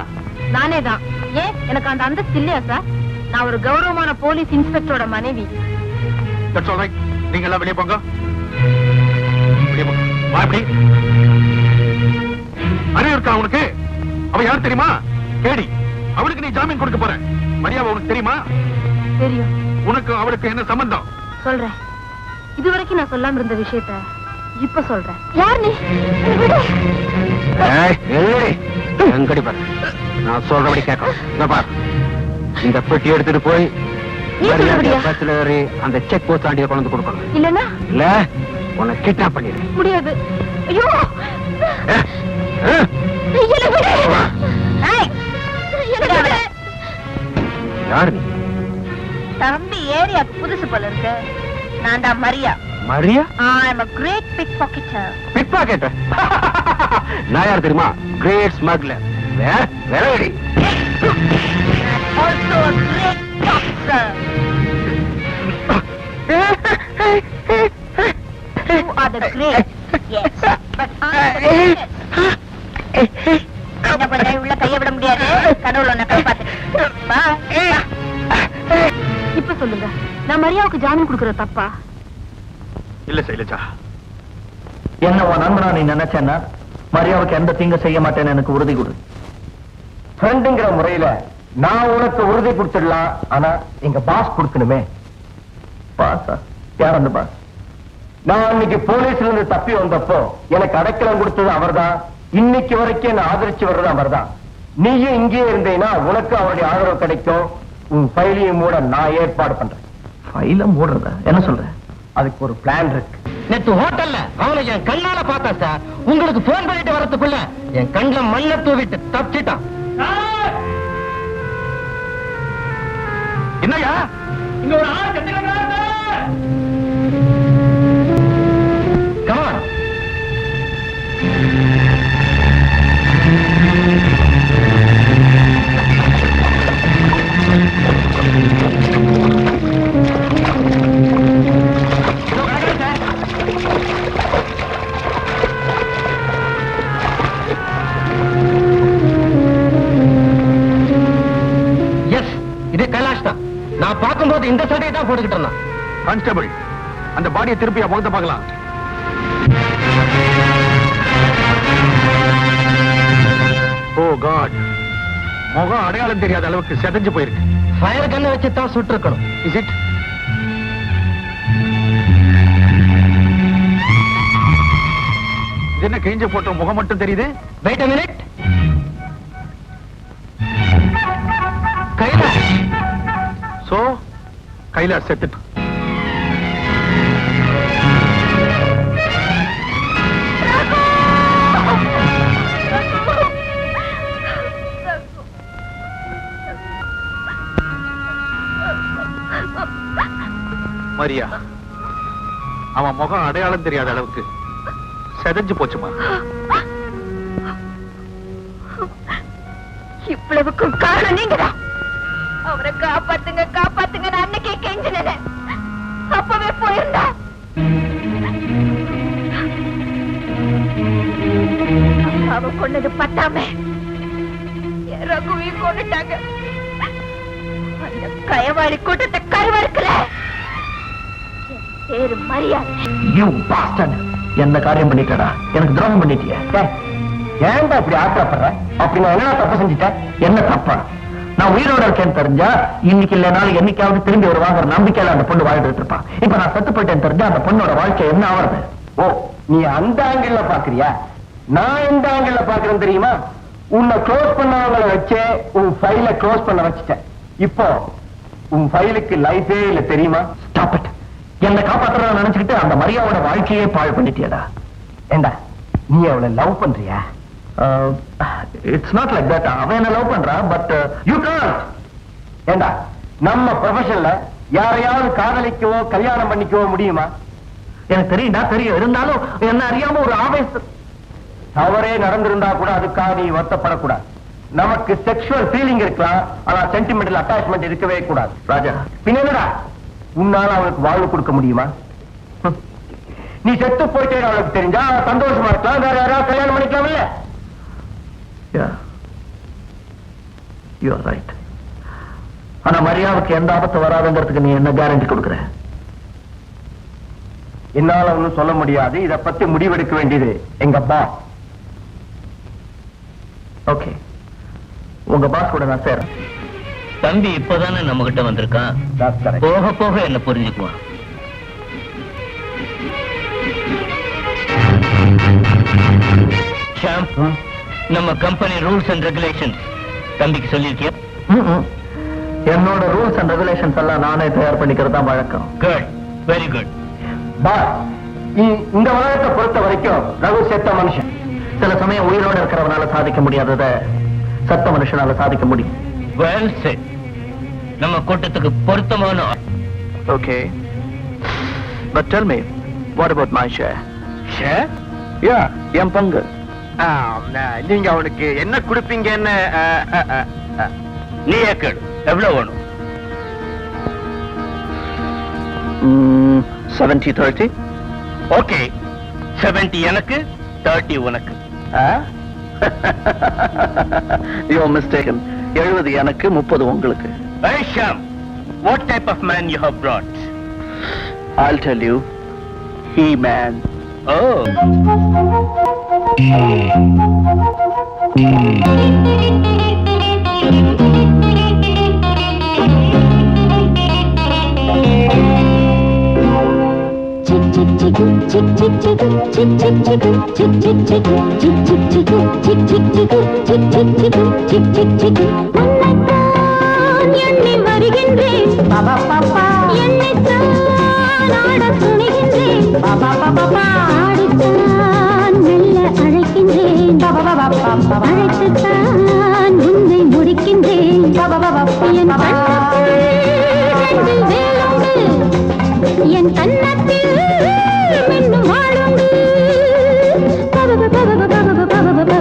நானே தான். ஏன் எனக்கு அந்த அந்தஸ்து இல்லையா சார்? நான் ஒரு கௌரவமான போலீஸ் இன்ஸ்பெக்டரோட மனைவி. That's all right. நீங்க எல்லாம் வெளியே போங்க. வெளியே போங்க. வா இப்படி. அறிவு இருக்கா உனக்கு? அவ யார் தெரியுமா? கேடி. அவளுக்கு நீ ஜாமீன் கொடுக்க போற. மரியாதை உனக்கு தெரியுமா? தெரியும். உனக்கு அவளுக்கு என்ன சம்பந்தம்? சொல்றேன். இதுவரைக்கும் நான் சொல்லாம இருந்த விஷயத்தை இப்ப சொல்றேன். யார் நீ? எங்கடி பாரு, நான் சொல்றபடி கேட்கணும். பாரு, இந்த பெட்டி எடுத்துட்டு போய் பஸ்ல ஏறி அந்த செக் போஸ்ட் ஆண்டிய கொண்டு கொடுக்கணும். இல்லன்னா இல்ல உன்னை கிட்னாப் பண்ணிடு. முடியாது. ஐயோ, யாரு நீ? தம்பி ஏரியாக்கு புதுசு போல இருக்கு. நான் தான் Maria. Maria? I am a great pickpocketer. Pickpocket? நான் யார் தெரியுமா? Great smuggler. வேறடி. Also a great boxer. You are the great. Yes. But I am the greatest. என்ன பண்ண உள்ள கைய விட முடியாது. கடவுள் உன்னை காப்பாத்து. இப்ப சொல்லுங்க, நான் மரியாவுக்கு ஜாமீன் கொடுக்கற தப்பா? இல்ல சைலஜா. என்ன உன் நண்பனா நீ நினைச்சேன்னா மரியாவுக்கு எந்த தீங்கு செய்ய மாட்டேன்னு எனக்கு உறுதி கொடு. ஃப்ரெண்டுங்கிற முறையில நான் உனக்கு உறுதி கொடுத்துடலாம். ஆனா எங்க பாஸ் கொடுக்கணுமே. பாஸா? யார் அந்த பாஸ்? நான் அன்னைக்கு போலீஸ்ல இருந்து தப்பி வந்தப்போ எனக்கு அடைக்கலம் கொடுத்தது அவர்தான். இன்னைக்கு வரைக்கும் என்ன ஆதரிச்சு வர்றது அவர்தான். நீயும் இங்கே இருந்தேன்னா உனக்கு அவருடைய ஆதரவு கிடைக்கும். உன் ஃபைலையும் மூட நான் ஏற்பாடு பண்றேன். ஃபைல மூடுறதா? என்ன சொல்ற? அதுக்கு ஒரு பிளான் இருக்கு. நேத்து ஹோட்டல்ல அவனை என் கண்ணால பார்த்தேன் சார். உங்களுக்கு போன் பண்ணிட்டு வரதுக்குள்ள என் கண்ணுல மண்ணை தூவிட்டு தப்பிச்சிட்டான். என்னையா இங்க ஒரு ஆள் கட்டிக்கிறாங்க. கமான். இது கைலாஷ் தான். நான் பார்க்கும்போது இந்த சட்டையை தான் போட்டுக்கிட்டு இருந்தான். கான்ஸ்டபிள், அந்த பாடியை திருப்பியா முகத்தை பார்க்கலாம். ஓ காட், முகம் அடையாளம் தெரியாத அளவுக்கு செதஞ்சு போயிருக்கு. ஃபயர் கண்ணை வச்சு தான் சுட்டிருக்கணும். Is it? இது என்ன கிழிஞ்ச போட்டோ முகம் மட்டும் தெரியுது? Wait a minute. Kailash. So Kailash செத்துட்டு. மரியா, அவன் முகம் அடையாளம் தெரியாத அளவுக்கு செதஞ்சு போச்சுமா. இவ்வளவுக்கும் காரணம் நீங்கதான். அவரை காப்பாத்துங்க காப்பாத்துங்க நான் அன்னைக்கே கெஞ்சினேன். அப்பவே போயிருந்தா அவ கொண்டது பத்தாம ரகுவையும் கொண்டுட்டாங்க. அந்த கயவாளி கூட்டத்தை கருவறுக்கல பேரு மரியாதை. யூ பாஸ்டர்ட், என்ன காரியம் பண்ணிட்டடா, எனக்கு துரோகம் பண்ணிட்டியா? ஏன்டா இப்படி ஆத்திரப்படுற? அப்படி நான் என்ன தப்பு செஞ்சுட்டேன்? என்ன தப்பா? நான் உயிரோட இருக்கேன்னு தெரிஞ்சா இன்னைக்கு இல்லைனாலும் என்னைக்காவது திரும்பி வருவாங்கிற நம்பிக்கையில அந்த பொண்ணு வாழ்ந்துட்டு இருப்பான். இப்ப நான் செத்து போயிட்டேன்னு தெரிஞ்சா அந்த பொண்ணோட வாழ்க்கை என்ன ஆகுறது? ஓ, நீ அந்த ஆங்கிள் பாக்குறியா? நான் எந்த ஆங்கிள் பாக்குறேன் தெரியுமா? உன்னை க்ளோஸ் பண்ணவங்களை வச்சே உன் ஃபைல க்ளோஸ் பண்ண வச்சுட்டேன். இப்போ உன் ஃபைலுக்கு லைஃபே இல்ல தெரியுமா? Stop it. என்னை காப்பாத்துறத நினைச்சுக்கிட்டு அந்த மரியாவோட வாழ்க்கையே பாழ் பண்ணிட்டியடா. ஏண்டா, நீ அவளை லவ் பண்றியா? It's not like that. அவன் என்ன லவ் பண்றா, பட் யூ காண்ட். ஏண்டா, நம்ம ப்ரொஃபஷன்ல யாரையாவது காதலிக்கவோ கல்யாணம் பண்ணிக்கவோ முடியுமா? எனக்கு தெரியும்டா, தெரியும். இருந்தாலும் என்ன அறியாம ஒரு ஆவேசம் தவறே நடந்திருந்தா கூட அதுக்காக நீ வருத்தப்படக்கூடாது. நமக்கு செக்ஷுவல் ஃபீலிங் இருக்கலாம், ஆனா சென்டிமெண்டல் அட்டாச்மெண்ட் இருக்கவே கூடாது. ராஜா, பின்னடா உன்னால அவளுக்கு வாழ்வு கொடுக்க முடியுமா? நீ செத்து போயிட்டே அவளுக்கு தெரிஞ்சா சந்தோஷமா இருக்கலாம், வேற யாராவது கல்யாணம் பண்ணிக்கலாம் இல்ல? You are right. ஆனா மரியாவுக்கு எந்த ஆபத்து வராதுங்கிறதுக்கு நீ என்ன கேரண்டி கொடுக்குற? என்னால ஒன்னும் சொல்ல முடியாது. இத பத்தி முடிவெடுக்க வேண்டியது எங்க பாஸ். ஓகே, உங்க பாஸ் கூட நான் சேரேன். தம்பி இப்பதானே நம்ம கிட்ட வந்திருக்கான், போக போக என்ன புரிஞ்சுக்குவான். நம்ம கம்பெனி ரூல்ஸ் அண்ட் ரெகுலேஷன் தம்பிக்கு சொல்லியிருக்கியா? என்னோட ரூல்ஸ் அண்ட் ரெகுலேஷன்ஸ் எல்லாம் நானே தயார் பண்ணிக்கிறது தான் வழக்கம். Good, very good. பாஸ், இந்த உலகத்தை பொறுத்த வரைக்கும் ரகு செத்த மனுஷன். சில சமயம் உயிரோடு இருக்கிறவனால சாதிக்க முடியாததை சத்த மனுஷனால சாதிக்க முடியும். Well said. நம்ம கூட்டத்துக்கு பொருத்தமான. Okay, but tell me, what about my share? Share? Yeah, என் பங்கு. நீங்க அவனுக்கு என்ன கொடுப்பீங்கன்னு நீ ஏக்கடு எவ்வளவு வேணும்? 70-30. ஓகே, 70 எனக்கு, 30 உனக்கு. You're mistaken. 70 எனக்கு, 30 உங்களுக்கு. Hey Shyam, what type of man you have brought? I'll tell you. He-Man. Oh. எண்ணி வருகின்றேன் பாபா பாப்பா, எண்ணித்தான் ஆட துணிகின்றேன் பாபா பாப்பா, ஆடித்தான் மெல்ல அழைக்கின்றேன் பாபா பாப்பா, அழைத்துத்தான் உன்னை முடிக்கின்றேன் பாபா பாப்பா. என் கண்ணத்தில் மின்னும் வாழுண்டு பாபா பாபா பாபா பாபா பாபா.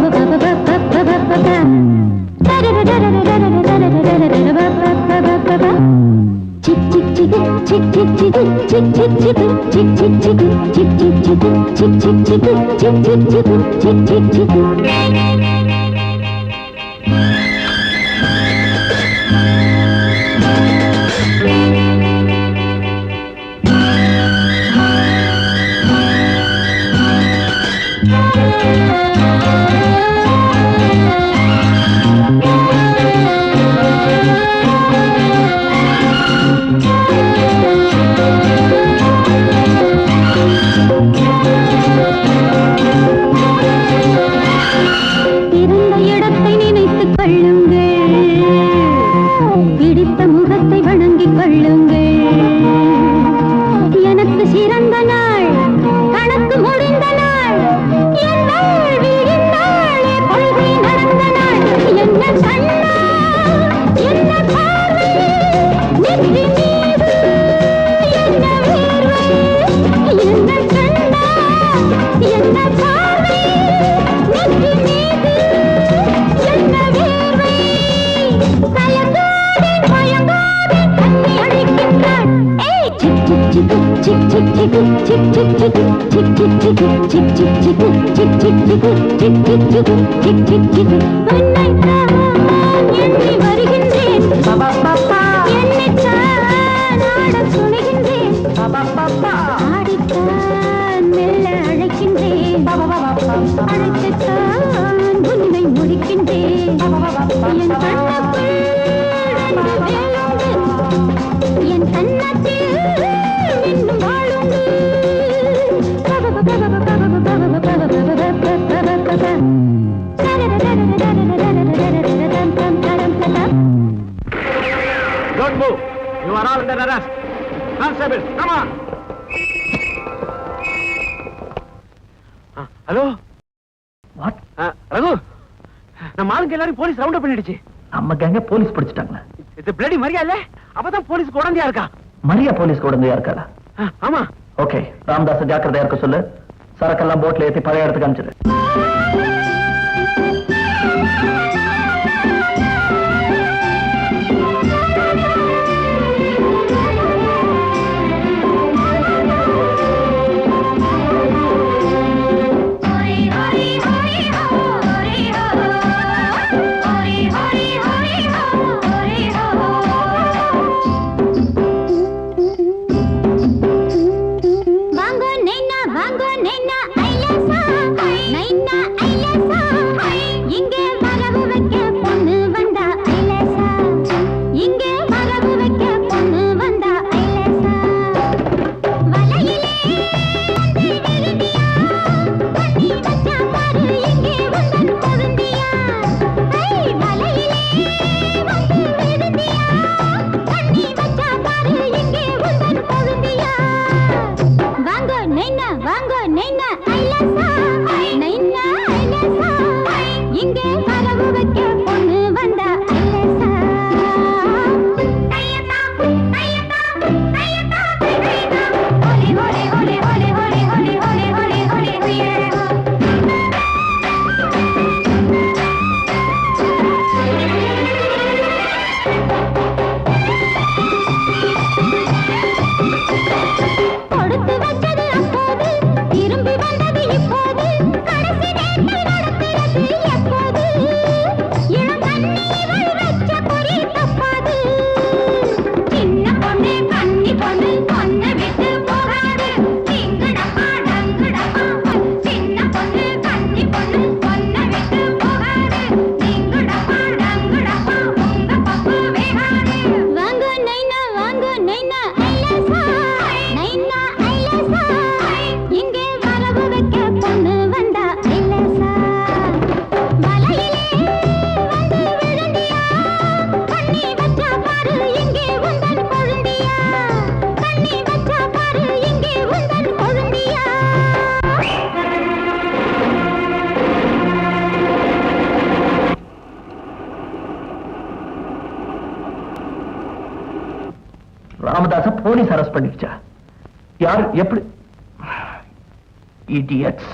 வருகின்றேன் பாபா பாப்பா, என் கண்ணத்தில் இன்னும் வாழுண்டு Don't move. You are all under arrest. Constable, come on. Hello what? Raghu நம்ம ஆளுங்க எல்லாரும் போலீஸ் ரவுண்ட் அப் பண்ணிடுச்சு. நம்ம கேங்க போலீஸ் பிடிச்சிட்டாங்க. இது பிளடி மரியா இல்ல? அப்பதான் போலீஸ் உடந்தையா இருக்கா. மரியா போலீஸ் உடந்தையா இருக்காளா? ஆமா. ஓகே, ராமதாஸ் ஜாக்கிரதையா இருக்க சொல்லு. சரக்கெல்லாம் போட்ல ஏத்தி பழைய இடத்துக்கு அனுப்பிச்சிடு. ராமதாஸ போலீஸ் அரெஸ்ட் பண்ணிடுச்சா? யார்? எப்படி? இடியட்ஸ்.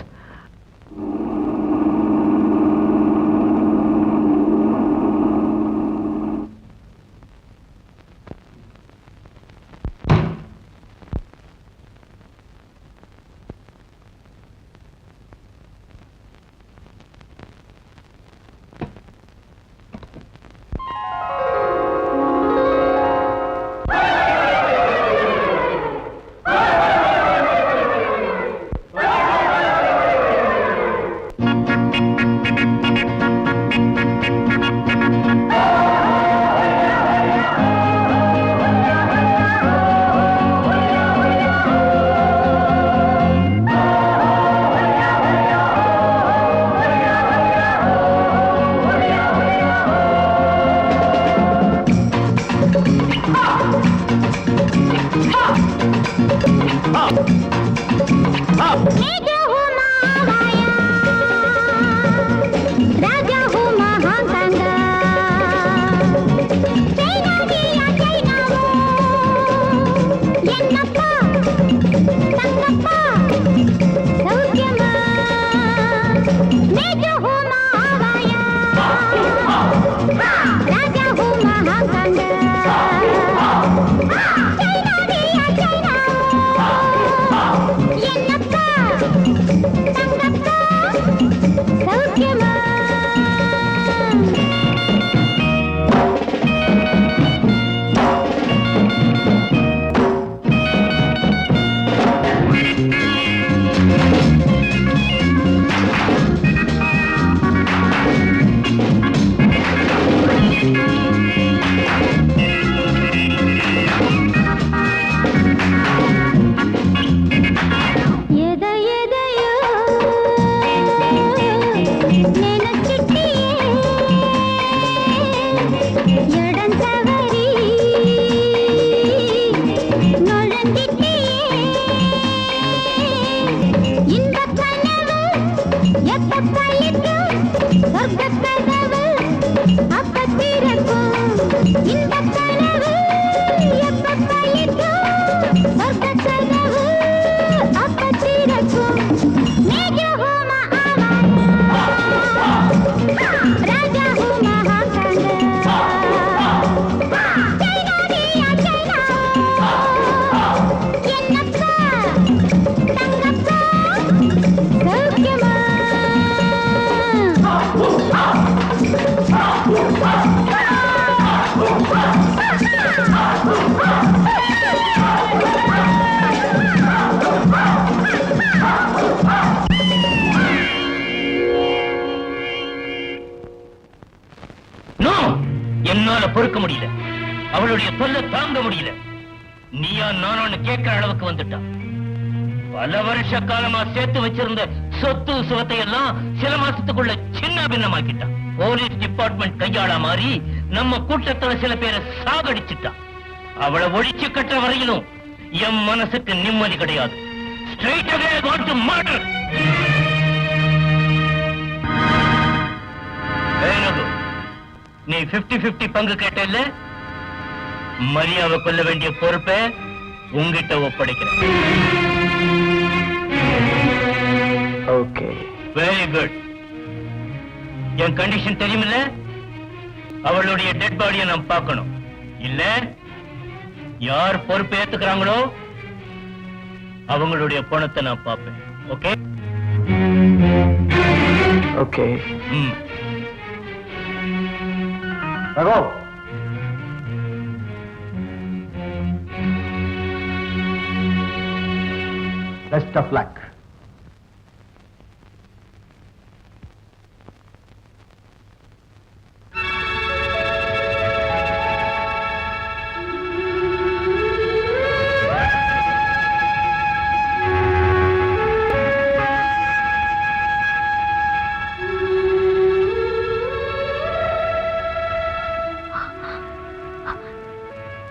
நோ, என்னால பொறுக்க முடியல. அவளுடைய தொல்லை தாங்க முடியல. நீயா நானு கேட்கிற அளவுக்கு வந்துட்டான். பல வருஷ காலமா சேர்த்து வச்சிருந்த சொத்து சுகத்தை எல்லாம் சில மாசத்துக்குள்ள சின்ன பின்னமாக்கிட்டான். போலீஸ் டிபார்ட்மெண்ட் கையாள மாறி நம்ம கூட்டத்துல சில பேரை சாகடிச்சிட்டான். அவளை ஒழிச்சு கட்டுற வரையிலும் என் மனசுக்கு நிம்மதி கிடையாது. Straight away I want to murder. நீ 50-50 பங்கு கேட்டல்ல, மரியாதை கொள்ள வேண்டிய பொறுப்பை உங்கிட்ட ஒப்படைக்கிறேன். Okay, very good. என் கண்டிஷன் தெரியுமில்ல? அவளுடைய டெட் பாடியை நான் பார்க்கணும். இல்ல யார் பொறுப்பு ஏத்துக்கிறாங்களோ அவங்களுடைய பணத்தை நான் பார்ப்பேன். Okay okay. ம். Raghu, best of luck.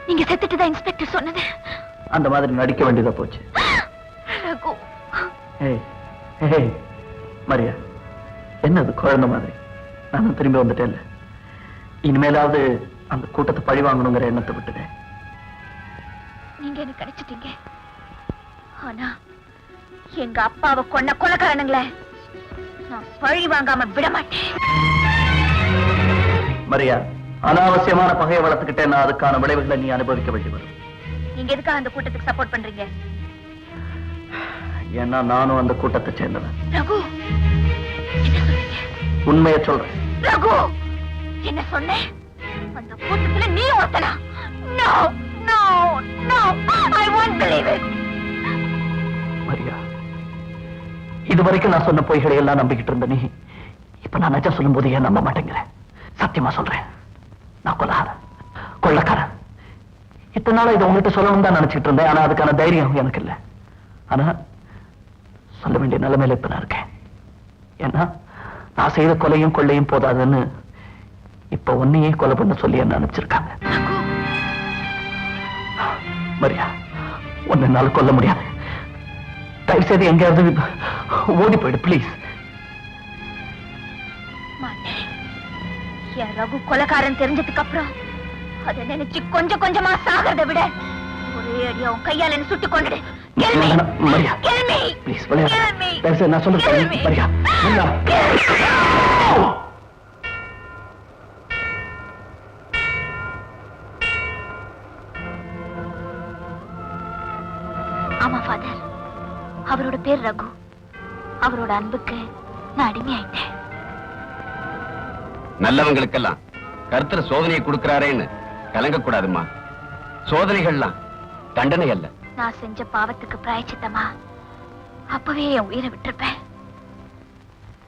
நீங்க செத்துட்டுதான் இன்ஸ்பெக்டர் சொன்னது. அந்த மாதிரி நடிக்க வேண்டியதா போச்சு. ரகு, ஏய், ஏய், மரியா, என்னது குழந்தை மாதிரி? நானும் திரும்பி வந்துட்டேன். இனிமேலாவது அந்த கூட்டத்தை பழி வாங்கணுங்கிற எண்ணத்தை விட்டுட்டேன். நீங்க எனக்கு கிடைச்சிட்டீங்க. ஆனா எங்க அப்பாவை கொன்ன கொலைக்காரனுங்களே நான் பழி வாங்காம விட மாட்டேன். மரியா, அனாவசியமான பகையை வளர்த்துக்கிட்டேன்னா அதுக்கான விளைவுகளை நீ அனுபவிக்க வேண்டி வரும். நீங்க எதுக்காக அந்த கூட்டத்துக்கு சப்போர்ட் பண்றீங்க? ஏன்னா நானும் அந்த கூட்டத்தை சேர்ந்தவன். ரகு, என்ன சொல்றீங்க? உண்மையை சொல்றேன். ரகு, என்ன சொன்னேன்? அந்த கூட்டத்துல நீ ஒருத்தனா? No, no, no, I won't believe it. Maria, இதுவரைக்கும் நான் சொன்ன பொய்களை எல்லாம் நம்பிக்கிட்டு இருந்த நீ இப்ப நான் நிஜம் சொல்லும் போது ஏன் நம்ப மாட்டேங்கிறேன்? சத்தியமா சொல்றேன், நான் கொள்ளக்காரன். இத்தனை நாளா இதை உங்ககிட்ட சொல்லணும் தான் நினைச்சிட்டு இருந்தேன். ஆனா அதுக்கான தைரியம் எனக்கு இல்லை. ஆனா சொல்ல வேண்டிய நிலைமையில இப்ப நான் இருக்கேன். ஏன்னா நான் செய்த கொலையும் கொள்ளையும் போதாதுன்னு இப்ப உன்னையே கொலை பண்ண சொல்லி என்ன அனுப்பிச்சிருக்காங்க. மரியா, உன்னை என்னால கொல்ல முடியாது. தயவு செய்து எங்கேயாவது ஓடி போயிடு பிளீஸ். என் ரகு கொலைக்காரன் தெரிஞ்சதுக்கு அப்புறம் அதை நினைச்சு கொஞ்சம் கொஞ்சமா சாகிறத விட ஒரே அடியா உன் கையால என்ன சுட்டு கொண்டுடு. மரியா பிளீஸ், நான் சொல்றேன். மரியா, ஆமா ஃபாதர், அவரோட பேர் ரகு. அவரோட அன்புக்கு நான் அடிமையாயிட்டேன். நல்லவங்களுக்கெல்லாம் கர்த்தர் சோதனையை கொடுக்கிறாரேன்னு கலங்க கூடாதுமா. சோதனைகள்லாம் தண்டனை அல்ல. நான் செஞ்ச பாவத்துக்கு பிராயச்சித்தமா அப்பவே என் உயிரை விட்டிருப்பேன்.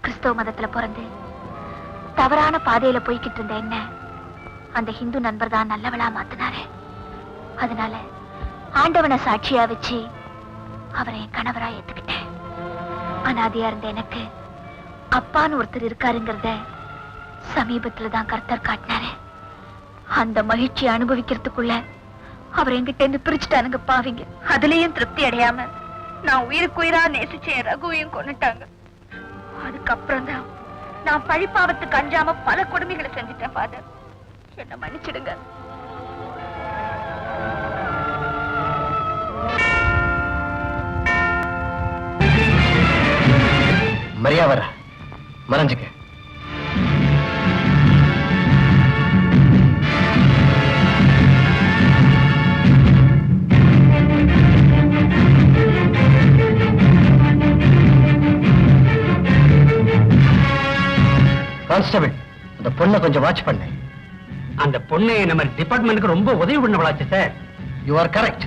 கிறிஸ்தவ மதத்துல பிறந்து தவறான பாதையில போய்கிட்டு இருந்த என்ன அந்த ஹிந்து நண்பர் தான் நல்லவளா மாத்தினாரு. அதனால ஆண்டவனை சாட்சியா வச்சு அவரை என் கணவரா ஏத்துக்கிட்டேன். அனாதையா இருந்த எனக்கு அப்பான்னு ஒருத்தர் இருக்காருங்கிறத சமீபத்துலதான் கர்த்தர் காட்டினாரு. அந்த மகிழ்ச்சி அனுபவிக்கிறதுக்குள்ள அவர் என்கிட்ட இருந்து பிரிச்சுட்டானுங்க பாவிங்க. அதுலயும் திருப்தி அடையாம நான் உயிருக்குயிரா நேசிச்ச என் ரகுவையும் கொன்னுட்டாங்க. அதுக்கப்புறம் தான் நான் பழிப்பாவத்துக்கு அஞ்சாம பல கொடுமைகளை செஞ்சுட்டேன். ஃபாதர், என்ன மன்னிச்சிடுங்க. மரியா வர மறைஞ்சுக்க. கான்ஸ்டபிள், அந்த பொண்ணை கொஞ்சம் வாட்ச் பண்ண. அந்த பொண்ணு நம்ம டிபார்ட்மெண்ட்டுக்கு ரொம்ப உதவி பண்ணவளாச்சு sir. You are correct.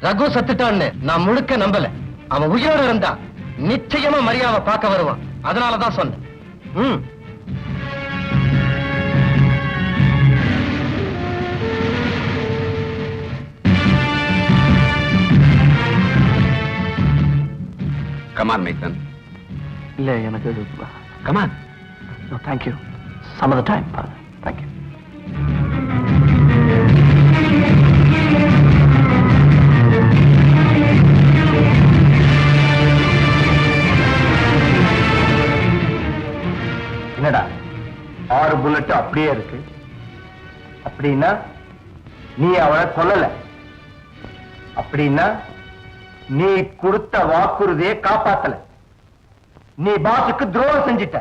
Raghu சத்துட்டான்னு நான் முழுக்க நம்பல. அவன் உயிரோட இருந்தா நிச்சயமா மரியாதை பார்க்க வருவான். அதனாலதான் சொன்னேன். Come on, Nathan. இல்ல எனக்கு come on. No thank you. Some of the time. Thank you. என்னடா 6 புல்லட் அப்படியே இருக்கு? அப்படின்னா நீ அவளை கொல்லல. அப்படின்னா நீ கொடுத்த வாக்குறுதியை காப்பாத்தல. நீ பாசுக்கு துரோகம் செஞ்சிட்ட.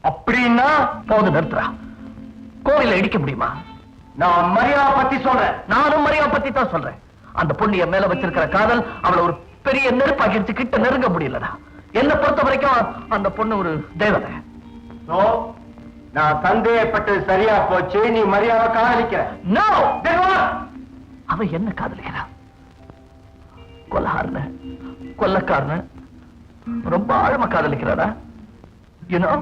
அப்படின்னா போது நிறுத்துறா. கோவில இடிக்க முடியுமா? நான் மரியாதை பத்தி சொல்றேன். நானும் மரியாதை பத்தி தான் சொல்றேன். அந்த பொண்ணு என் மேல வச்சிருக்கிற காதல் அவளை ஒரு பெரிய நெருப்பாக்கிடுச்சு. கிட்ட நெருங்க முடியலடா. என்ன பொறுத்த வரைக்கும் அந்த பொண்ணு ஒரு தேவதை. நான் சந்தேகப்பட்டது சரியா போச்சு. நீ மரியாதை காதலிக்கிற. நோ, அவ என்ன காதலிக்கிறா? கொல்லக்காரன ரொம்ப ஆழமா காதலிக்கிறாடா. You know,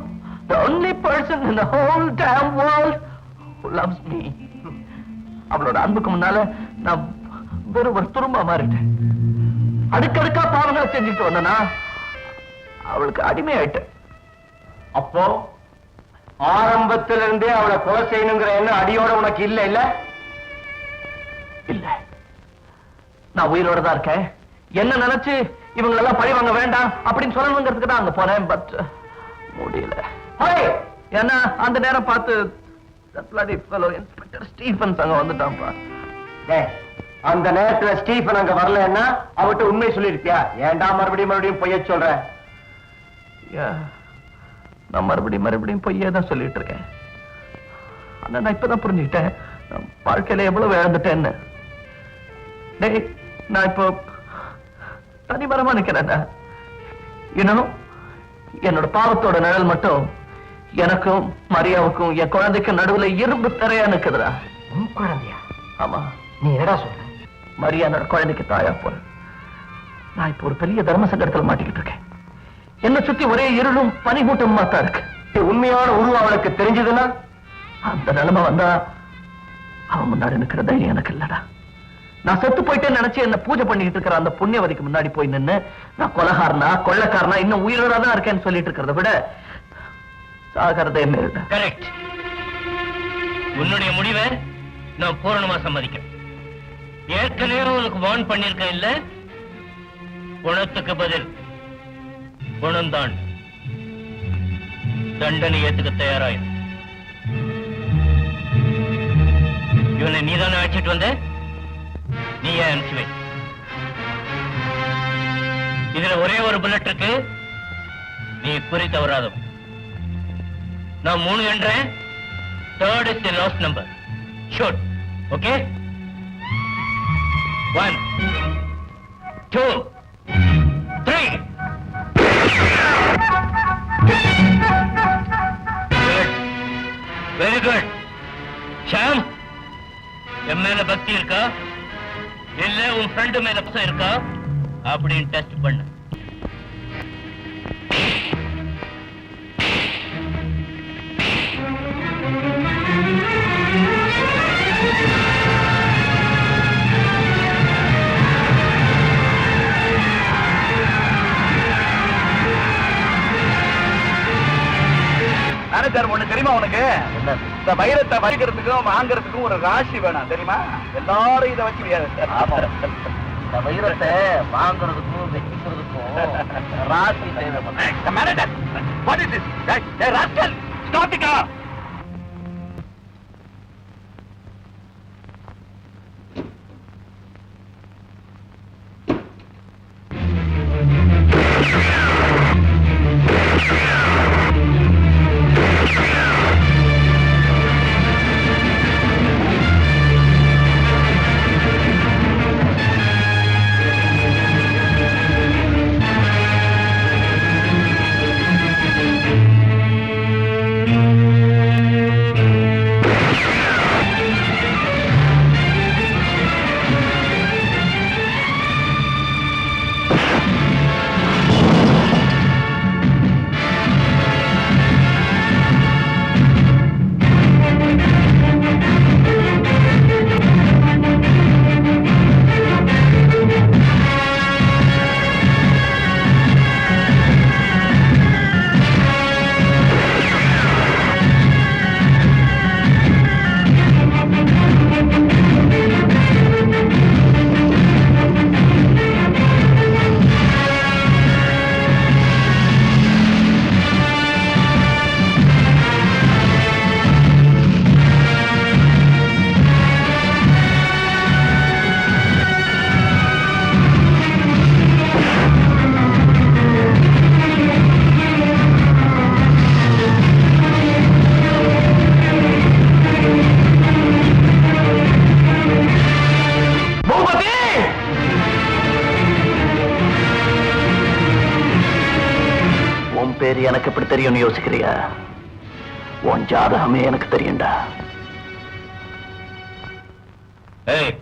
the only person in the whole damn world who loves me. அவளோட அன்புக்கு முன்னால நான் வெறும் ஒரு துரும்பா மாறிட்டேன். அடுக்கடுக்கா பாவங்களை செஞ்சுட்டு வந்தனா அவளுக்கு அடிமை ஆயிட்டேன். அப்போ ஆரம்பத்திலிருந்தே அவளை கொலை செய்யணுங்கிற எண்ணம் அடியோட உனக்கு இல்ல? இல்ல இல்ல, நான் உயிரோட தான் இருக்கேன். என்ன நினைச்சு இவங்க எல்லாம் பழி வாங்க வேண்டாம் அப்படின்னு சொல்லணுங்கிறதுக்கு தான் அங்க போனேன். பட் முடியல. ஏன்னா அந்த நேரம் பார்த்து இன்ஸ்பெக்டர் ஸ்டீஃபன்ஸ் அங்க வந்துட்டான்ப்பா. அந்த நேரத்துல ஸ்டீஃபன் அங்க வரலன்னா அவட்ட உண்மை சொல்லிருப்பியா? ஏன்டா மறுபடியும் பொய்ய சொல்ற? நான் மறுபடியும் பொய்யே தான் சொல்லிட்டு இருக்கேன். ஆனா நான் இப்பதான் புரிஞ்சுக்கிட்டேன் வாழ்க்கையில எவ்வளவு இழந்துட்டேன்னு. நான் இப்போ தனிமரமா நிக்கிறேன்டா. என்னோட பாவத்தோட நிழல் மட்டும் எனக்கும் மரியாவுக்கும் என் குழந்தைக்கும் நடுவுல இரும்பு தரையா நிக்குதுடா. உன் குழந்தையா? ஆமா. நீ என்னடா சொல்ற? மரியா என்னோட குழந்தைக்கு தாயா போற. நான் இப்போ ஒரு பெரிய தர்ம சங்கடத்தில் மாட்டிக்கிட்டு இருக்கேன். என்ன சுத்தி ஒரே இருளும் பனிமூட்டமா தான் இருக்கு. உண்மையான உருவம் அவளுக்கு தெரிஞ்சதுன்னா அந்த நிலைமை வந்தா அவன் முன்னாடி நிக்கிற தைரியம் எனக்கு இல்லடா. நான் செத்து போயிட்டேன்னு நினைச்சு என்ன பூஜை பண்ணிட்டு இருக்கிற அந்த புண்ணியவதிக்கு முன்னாடி போய் நின்னு நான் கொலகாரனா கொள்ளக்காரனா இன்னும் உயிரோட தான் இருக்கேன்னு சொல்லிட்டு இருக்கிறத விட சாகிறதே மேல்டா. கரெக்ட். உன்னுடைய முடிவை நான் பூரணமா சம்மதிக்கிறேன். ஏற்கனவே உனக்கு வார்ன் பண்ணிருக்க இல்ல, குணத்துக்கு பதில் குணம்தான். தண்டனை ஏத்துக்க தயாராயிரு. இவனை நீதானே அழைச்சிட்டு வந்த, நீயே அனுப்பிச்சு வை. இதுல ஒரே ஒரு புல்லட் இருக்கு. நீ குறி தவறாதவன். நான் 3 என்றேன். 3rd is the last number. Shoot. Okay? 1, 2, 3. Good. Very good. Sham, என் மேல பக்தி இருக்கா இல்ல உன் ஃப்ரெண்டு மேல பசம் இருக்கா அப்படின்னு டெஸ்ட் பண்ணு. மேனேஜர் ஒண்ணு தெரியுமா உனக்கு? இந்த வைரத்தை வரிக்கிறதுக்கும் வாங்கறதுக்கும் ஒரு ராசி வேணாம் தெரியுமா? எல்லாரும் இதை வச்சு இந்த வைரத்தை வாங்குறதுக்கும் வச்சுக்கிறதுக்கும் ராசி தேவை. Manager, what is this? Hey, rascal, stop the car. எப்படி தெரியும்னு யோசிக்கிறியா? உன் ஜாதகமே எனக்கு தெரியும்டா. ஏய்,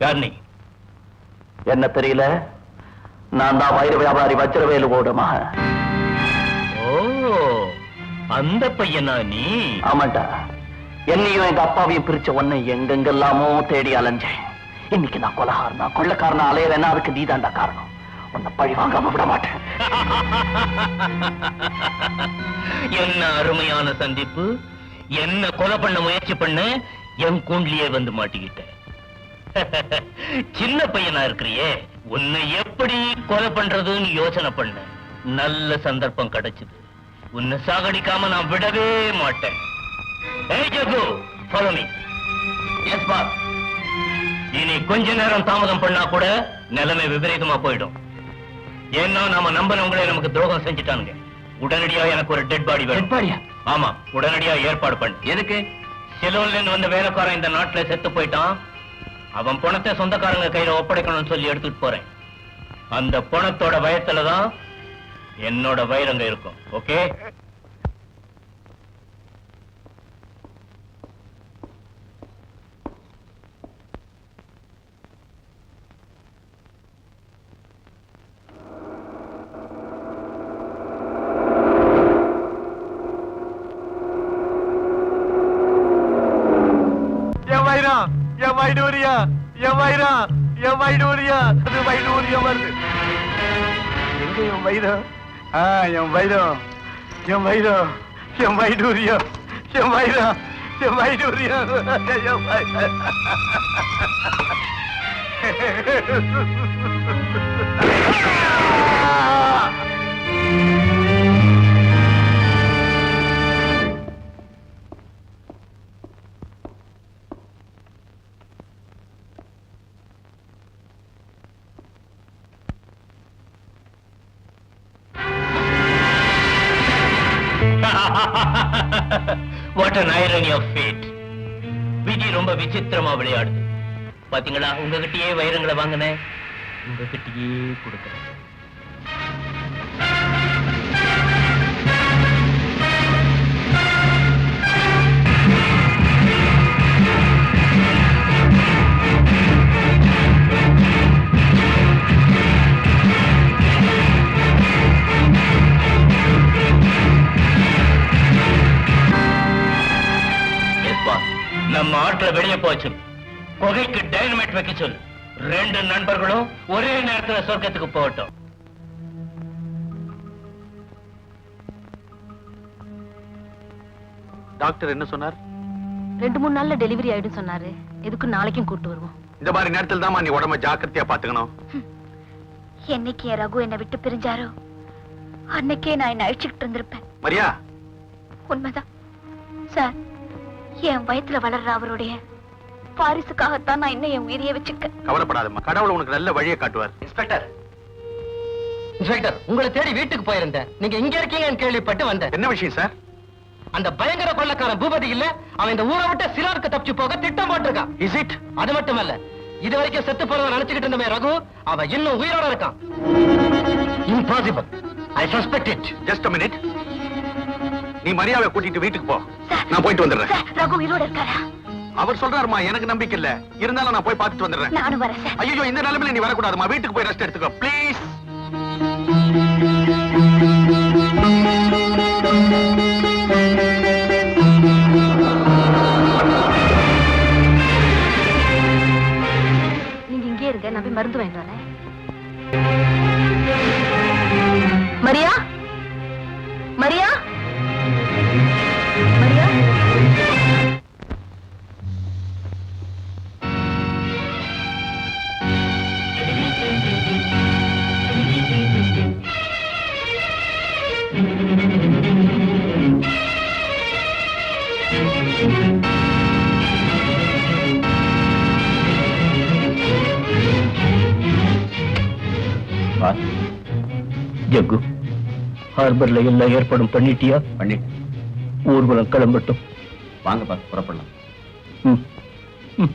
யார் நீ? என்ன தெரியல? நான் தான் வைர வியாபாரி வஜ்ரவேலுவோட மகன். ஓ, அந்த பையனா நீ? ஆமாண்டா. என்னையும் எங்க அப்பாவையும் பிரிச்ச உன்னை எங்கெங்கெல்லாமோ தேடி அலைஞ்சேன். இன்னைக்கு நான் கொலகாரனா கொள்ளக்காரனா அலையறேன்னா அதுக்கு நீதாண்டா காரணம். உன்னை பழி வாங்காம விட மாட்டேன். என்ன அருமையான சந்திப்பு. என்ன கொலை பண்ண முயற்சி பண்ண என் கூண்டிலேயே வந்து மாட்டிக்கிட்ட. சின்ன பையனா இருக்கிறியே, உன்னை எப்படி கொலை பண்றதுன்னு யோசனை பண்ண. நல்ல சந்தர்ப்பம் கிடைச்சது. உன்னை சாகடிக்காம நான் விடவே மாட்டேன். ஏய் ஜகு, follow me. Yes boss. இனி கொஞ்ச நேரம் தாமதம் பண்ணா கூட நிலைமை விபரீதமா போயிடும். ஏன்னா நாம நம்பினவங்களே நமக்கு துரோகம் செஞ்சுட்டானுங்க. உடனடியா எனக்கு ஒரு டெட் பாடி வேணும். டெட் பாடியா? ஆமா, உடனடியா ஏற்பாடு பண்ணு. எதுக்கு? சிலோன்ல இருந்து வந்த வேலைக்காரன் இந்த நாட்டுல செத்து போயிட்டான். அவன் பணத்தை சொந்தக்காரங்க கையில ஒப்படைக்கணும்னு சொல்லி எடுத்துட்டு போறேன். அந்த பணத்தோட வயத்துலதான் என்னோட வயிறங்க இருக்கும். ஓகே? என் வைடூரியா, என் வைரா, என் வைடூரியா, அது வைடூரியா வருது. எங்க என் வைரம்? என் வைரம், என் வைரம், என் வைடூரியா, என் வைரா, என் வைடூரியா, என் வைரம். What an irony of fate. விதி ரொம்ப விசித்திரமா விளையாடுது. பாத்தீங்களா, உங்ககிட்டயே வைரங்களை வாங்கினேன், உங்ககிட்டயே கொடுக்கிறேன். நம்ம ஆட்ல வெளியே போச்சு. குகைக்கு டைனமைட் வைக்க சொல்லு. 2 நண்பர்களும் ஒரே நேரத்துல சொர்க்கத்துக்கு போகட்டும். டாக்டர் என்ன சொன்னார்? 2-3 நாள்ல டெலிவரி ஆயிடும் சொன்னாரு. எதுக்கு நாளைக்கும் கூட்டு வருவோம். இந்த மாதிரி நேரத்தில் தான் நீ உடம்ப ஜாக்கிரதையா பாத்துக்கணும். என்னைக்கு என் ரகு என்னை விட்டு பிரிஞ்சாரோ அன்னைக்கே நான் என்ன அழிச்சுக்கிட்டு இருந்திருப்பேன். மரியா, உண்மைதான் சார். என் வயித்துல வளர்ற அவருடைய பாரிசுக்காகத்தான் நான் இன்னும் என் உயிரையே வச்சிருக்கேன். கவலைப்படாதம்மா, கடவுள் உனக்கு நல்ல வழியை காட்டுவார். இன்ஸ்பெக்டர், உங்களை தேடி வீட்டுக்கு போயிருந்தேன். நீங்க இங்க இருக்கீங்கன்னு கேள்விப்பட்டு வந்தேன். என்ன விஷயம் சார்? அந்த பயங்கர கொள்ளக்காரன் பூபதி இல்ல, அவன் இந்த ஊரை விட்டு சிலாருக்கு தப்பிச்சு போக திட்டம் போட்டிருக்கான். Is it? அது மட்டுமல்ல, இது வரைக்கும் செத்து போறவன் நினைச்சுக்கிட்டு இருந்தமே ரகு, அவன் இன்னும் உயிரோட இருக்கான். Impossible. I suspect it. Just a minute. நீ மரியாதை கூட்டிட்டு வீட்டுக்கு போ. நான் போயிட்டு வந்துடுறேன். ரகு உயிரோட இருக்காரா? அவர் சொல்றாருமா, எனக்கு நம்பிக்கை இல்ல. இருந்தாலும் நான் போய் பார்த்துட்டு வந்துடுறேன். நானும் வரேன் சார். ஐயோ, இந்த நிலைமையில நீ வரக்கூடாதுமா. வீட்டுக்கு போய் ரெஸ்ட் எடுத்துக்கோ ப்ளீஸ். நீங்க இங்கே இருங்க, நான் போய் மருந்து வாங்கிட்டு வரேன். மரியா, மரியா, மரியா. ஜக்கு, ஹார்பர்ல எல்லா ஏற்பாடும் பண்ணிட்டியா? பண்ணிட்டு ஊர்வலம் கிளம்பட்டும். வாங்கப்பா, புறப்படலாம். ம், ம்.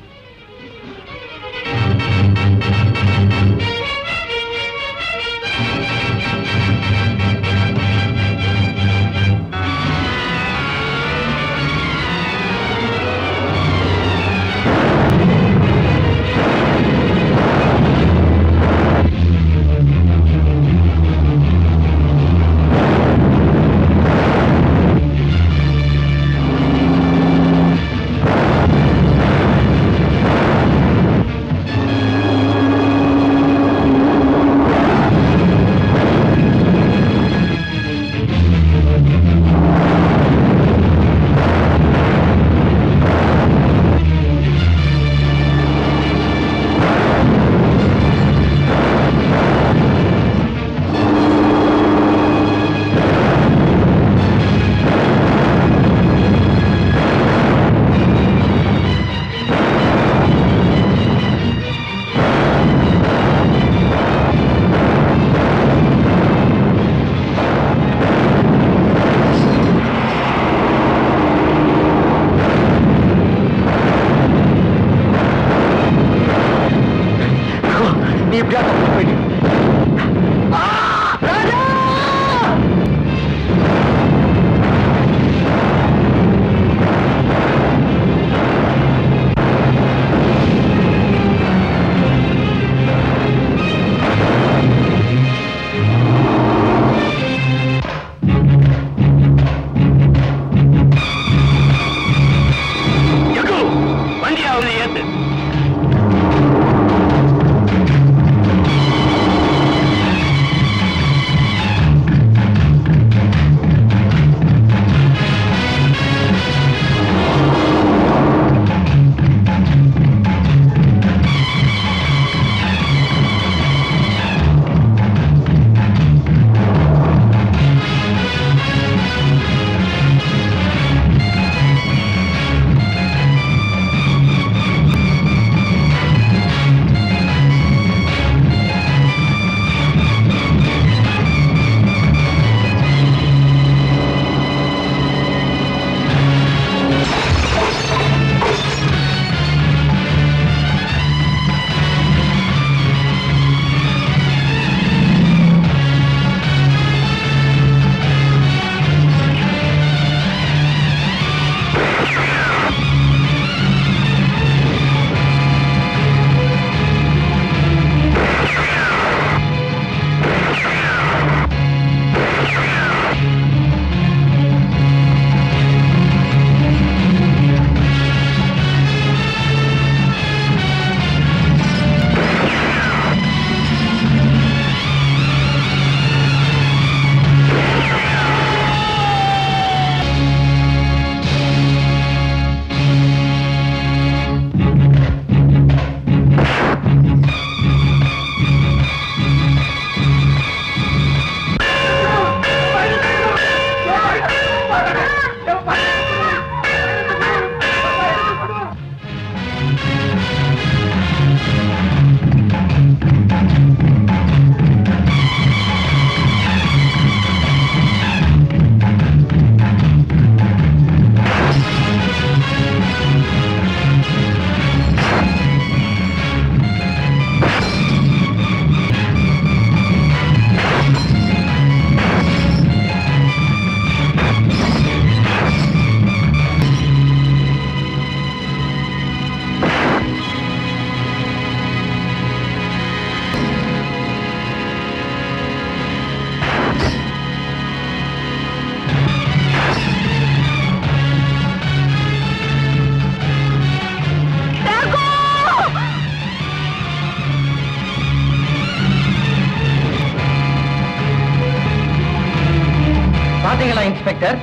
இன்ஸ்பெக்டர்,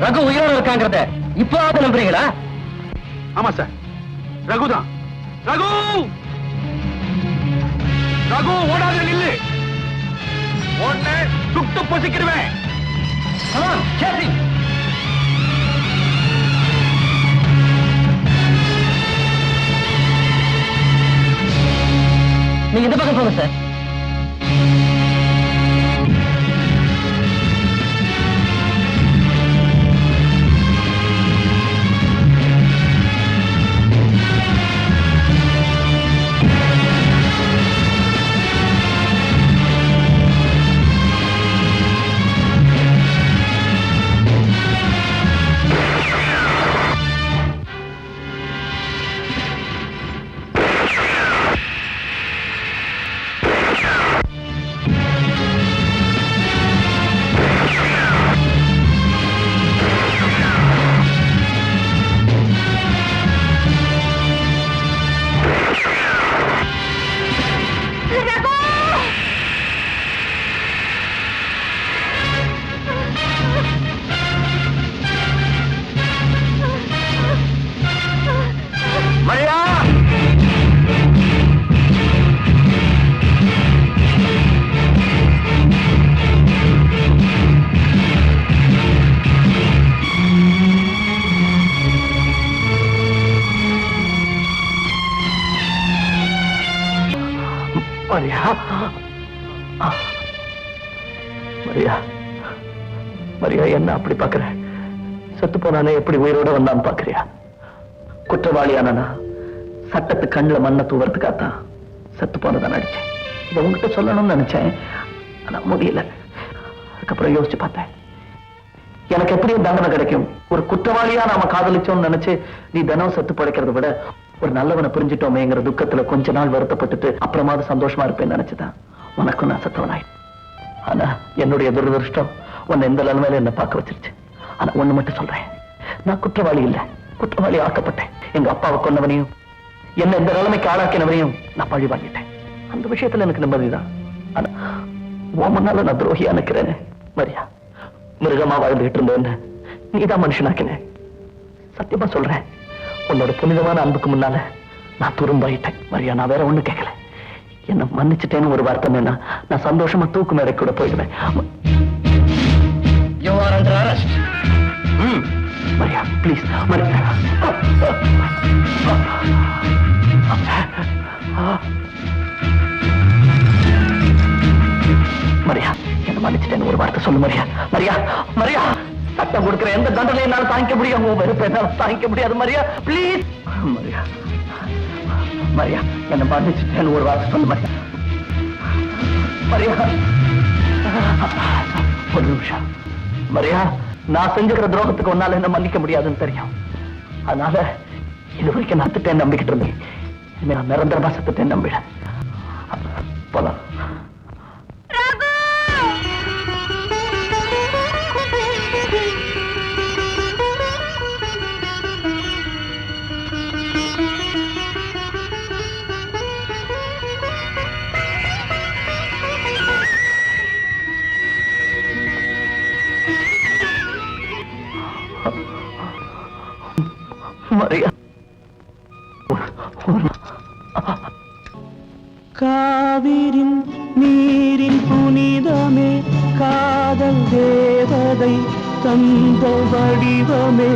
ரகு உயிரோடு இருக்காங்கிறத இப்போது நம்புறீங்களா? ஆமா சார், ரகுதான். ரகு ரகு ஓடாத நில்லு, ஓட சுட்டு பொசிக்கிடுவேன். நீங்க இந்த பக்கம் போங்க சார். மரியா, மரியா, மரியா, என்ன அப்படி பாக்குற? செத்து போனானே எப்படி உயிரோட வந்தான்னு பாக்குறியா? குற்றவாளியானா சட்டத்து கண்ணுல மண்ணை தூவறதுக்காத்தான் செத்து போனதான் நடிச்சேன். இதை உங்ககிட்ட சொல்லணும்னு நினைச்சேன், ஆனா முடியல. அதுக்கப்புறம் யோசிச்சு பார்த்தேன், எனக்கு எப்படியும் தண்டனை கிடைக்கும். ஒரு குற்றவாளியா நாம காதலிச்சோம்னு நினைச்சு நீ தினம் செத்து படைக்கிறத விட ஒரு நல்லவனை புரிஞ்சிட்டோமேங்கிற துக்கத்துல கொஞ்ச நாள் வருத்தப்பட்டுட்டு அப்புறமாவது சந்தோஷமா இருப்பேன்னு நினைச்சுதான் உனக்கும் நான் செத்தவனாயிட்டேன். ஆனா என்னுடைய துரதிருஷ்டம் உன்னை எந்த நிலைமையில என்ன பார்க்க வச்சிருச்சு. ஆனா ஒண்ணு மட்டும் சொல்றேன், நான் குற்றவாளி இல்ல, குற்றவாளி ஆக்கப்பட்டேன். எங்க அப்பாவை கொன்னவனையும் என்ன இந்த நிலைமைக்கு ஆளாக்கினவனையும் நான் பழி வாங்கிட்டேன். அந்த விஷயத்துல எனக்கு நிம்மதிதான். ஆனா உன் முன்னால நான் துரோகியா நிக்கிறேன் மரியா. மிருகமா வாழ்ந்துகிட்டு இருந்தேன்னு நீதான் மனுஷனாக்கினேன். சத்தியமா சொல்றேன், உன்னோட புனிதமான அன்புக்கு முன்னால நான் துரும்பாயிட்டேன் மரியா. நான் வேற ஒண்ணு கேட்கல, என்ன மன்னிச்சுட்டேன்னு ஒரு வார்த்தை நான் சந்தோஷமா தூக்கு மேடை கூட போயிடுவேன். You are under arrest. Maria please, Maria. Maria, என்ன மன்னிச்சுட்டேன்னு ஒரு வார்த்தை சொல்லு மரியா. மரியா, மரியா, சட்டம் கொடுக்கிற எந்த தண்டனை என்னால தாங்கிக்க முடியும், உன் வெறுப்பை என்னால தாங்கிக்க முடியாது மரியா. ப்ளீஸ் மரியா, மரியா, என்ன மன்னிச்சுட்டேன்னு ஒரு வார்த்தை சொல்லு மரியா. மரியா, ஒரு நிமிஷம் மரியா. நான் செஞ்சுக்கிற துரோகத்துக்கு உன்னால என்ன மன்னிக்க முடியாதுன்னு தெரியும். அதனால இது வரைக்கும் நான் செத்துட்டேன்னு நம்பிக்கிட்டு இருந்தேன். இனிமே நான் நிரந்தரமா செத்துட்டேன்னு நம்பிட போலாம். மரியா, காவிரின் நீரின் புனிதமே, காதல் தேவதை தந்த வடிவமே,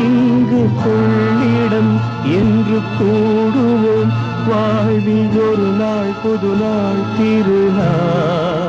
இங்கு கொள்ளிடம் என்று கூடுவோம், வாழ்வில் ஒரு நாள் புது நாள் திருநாள்.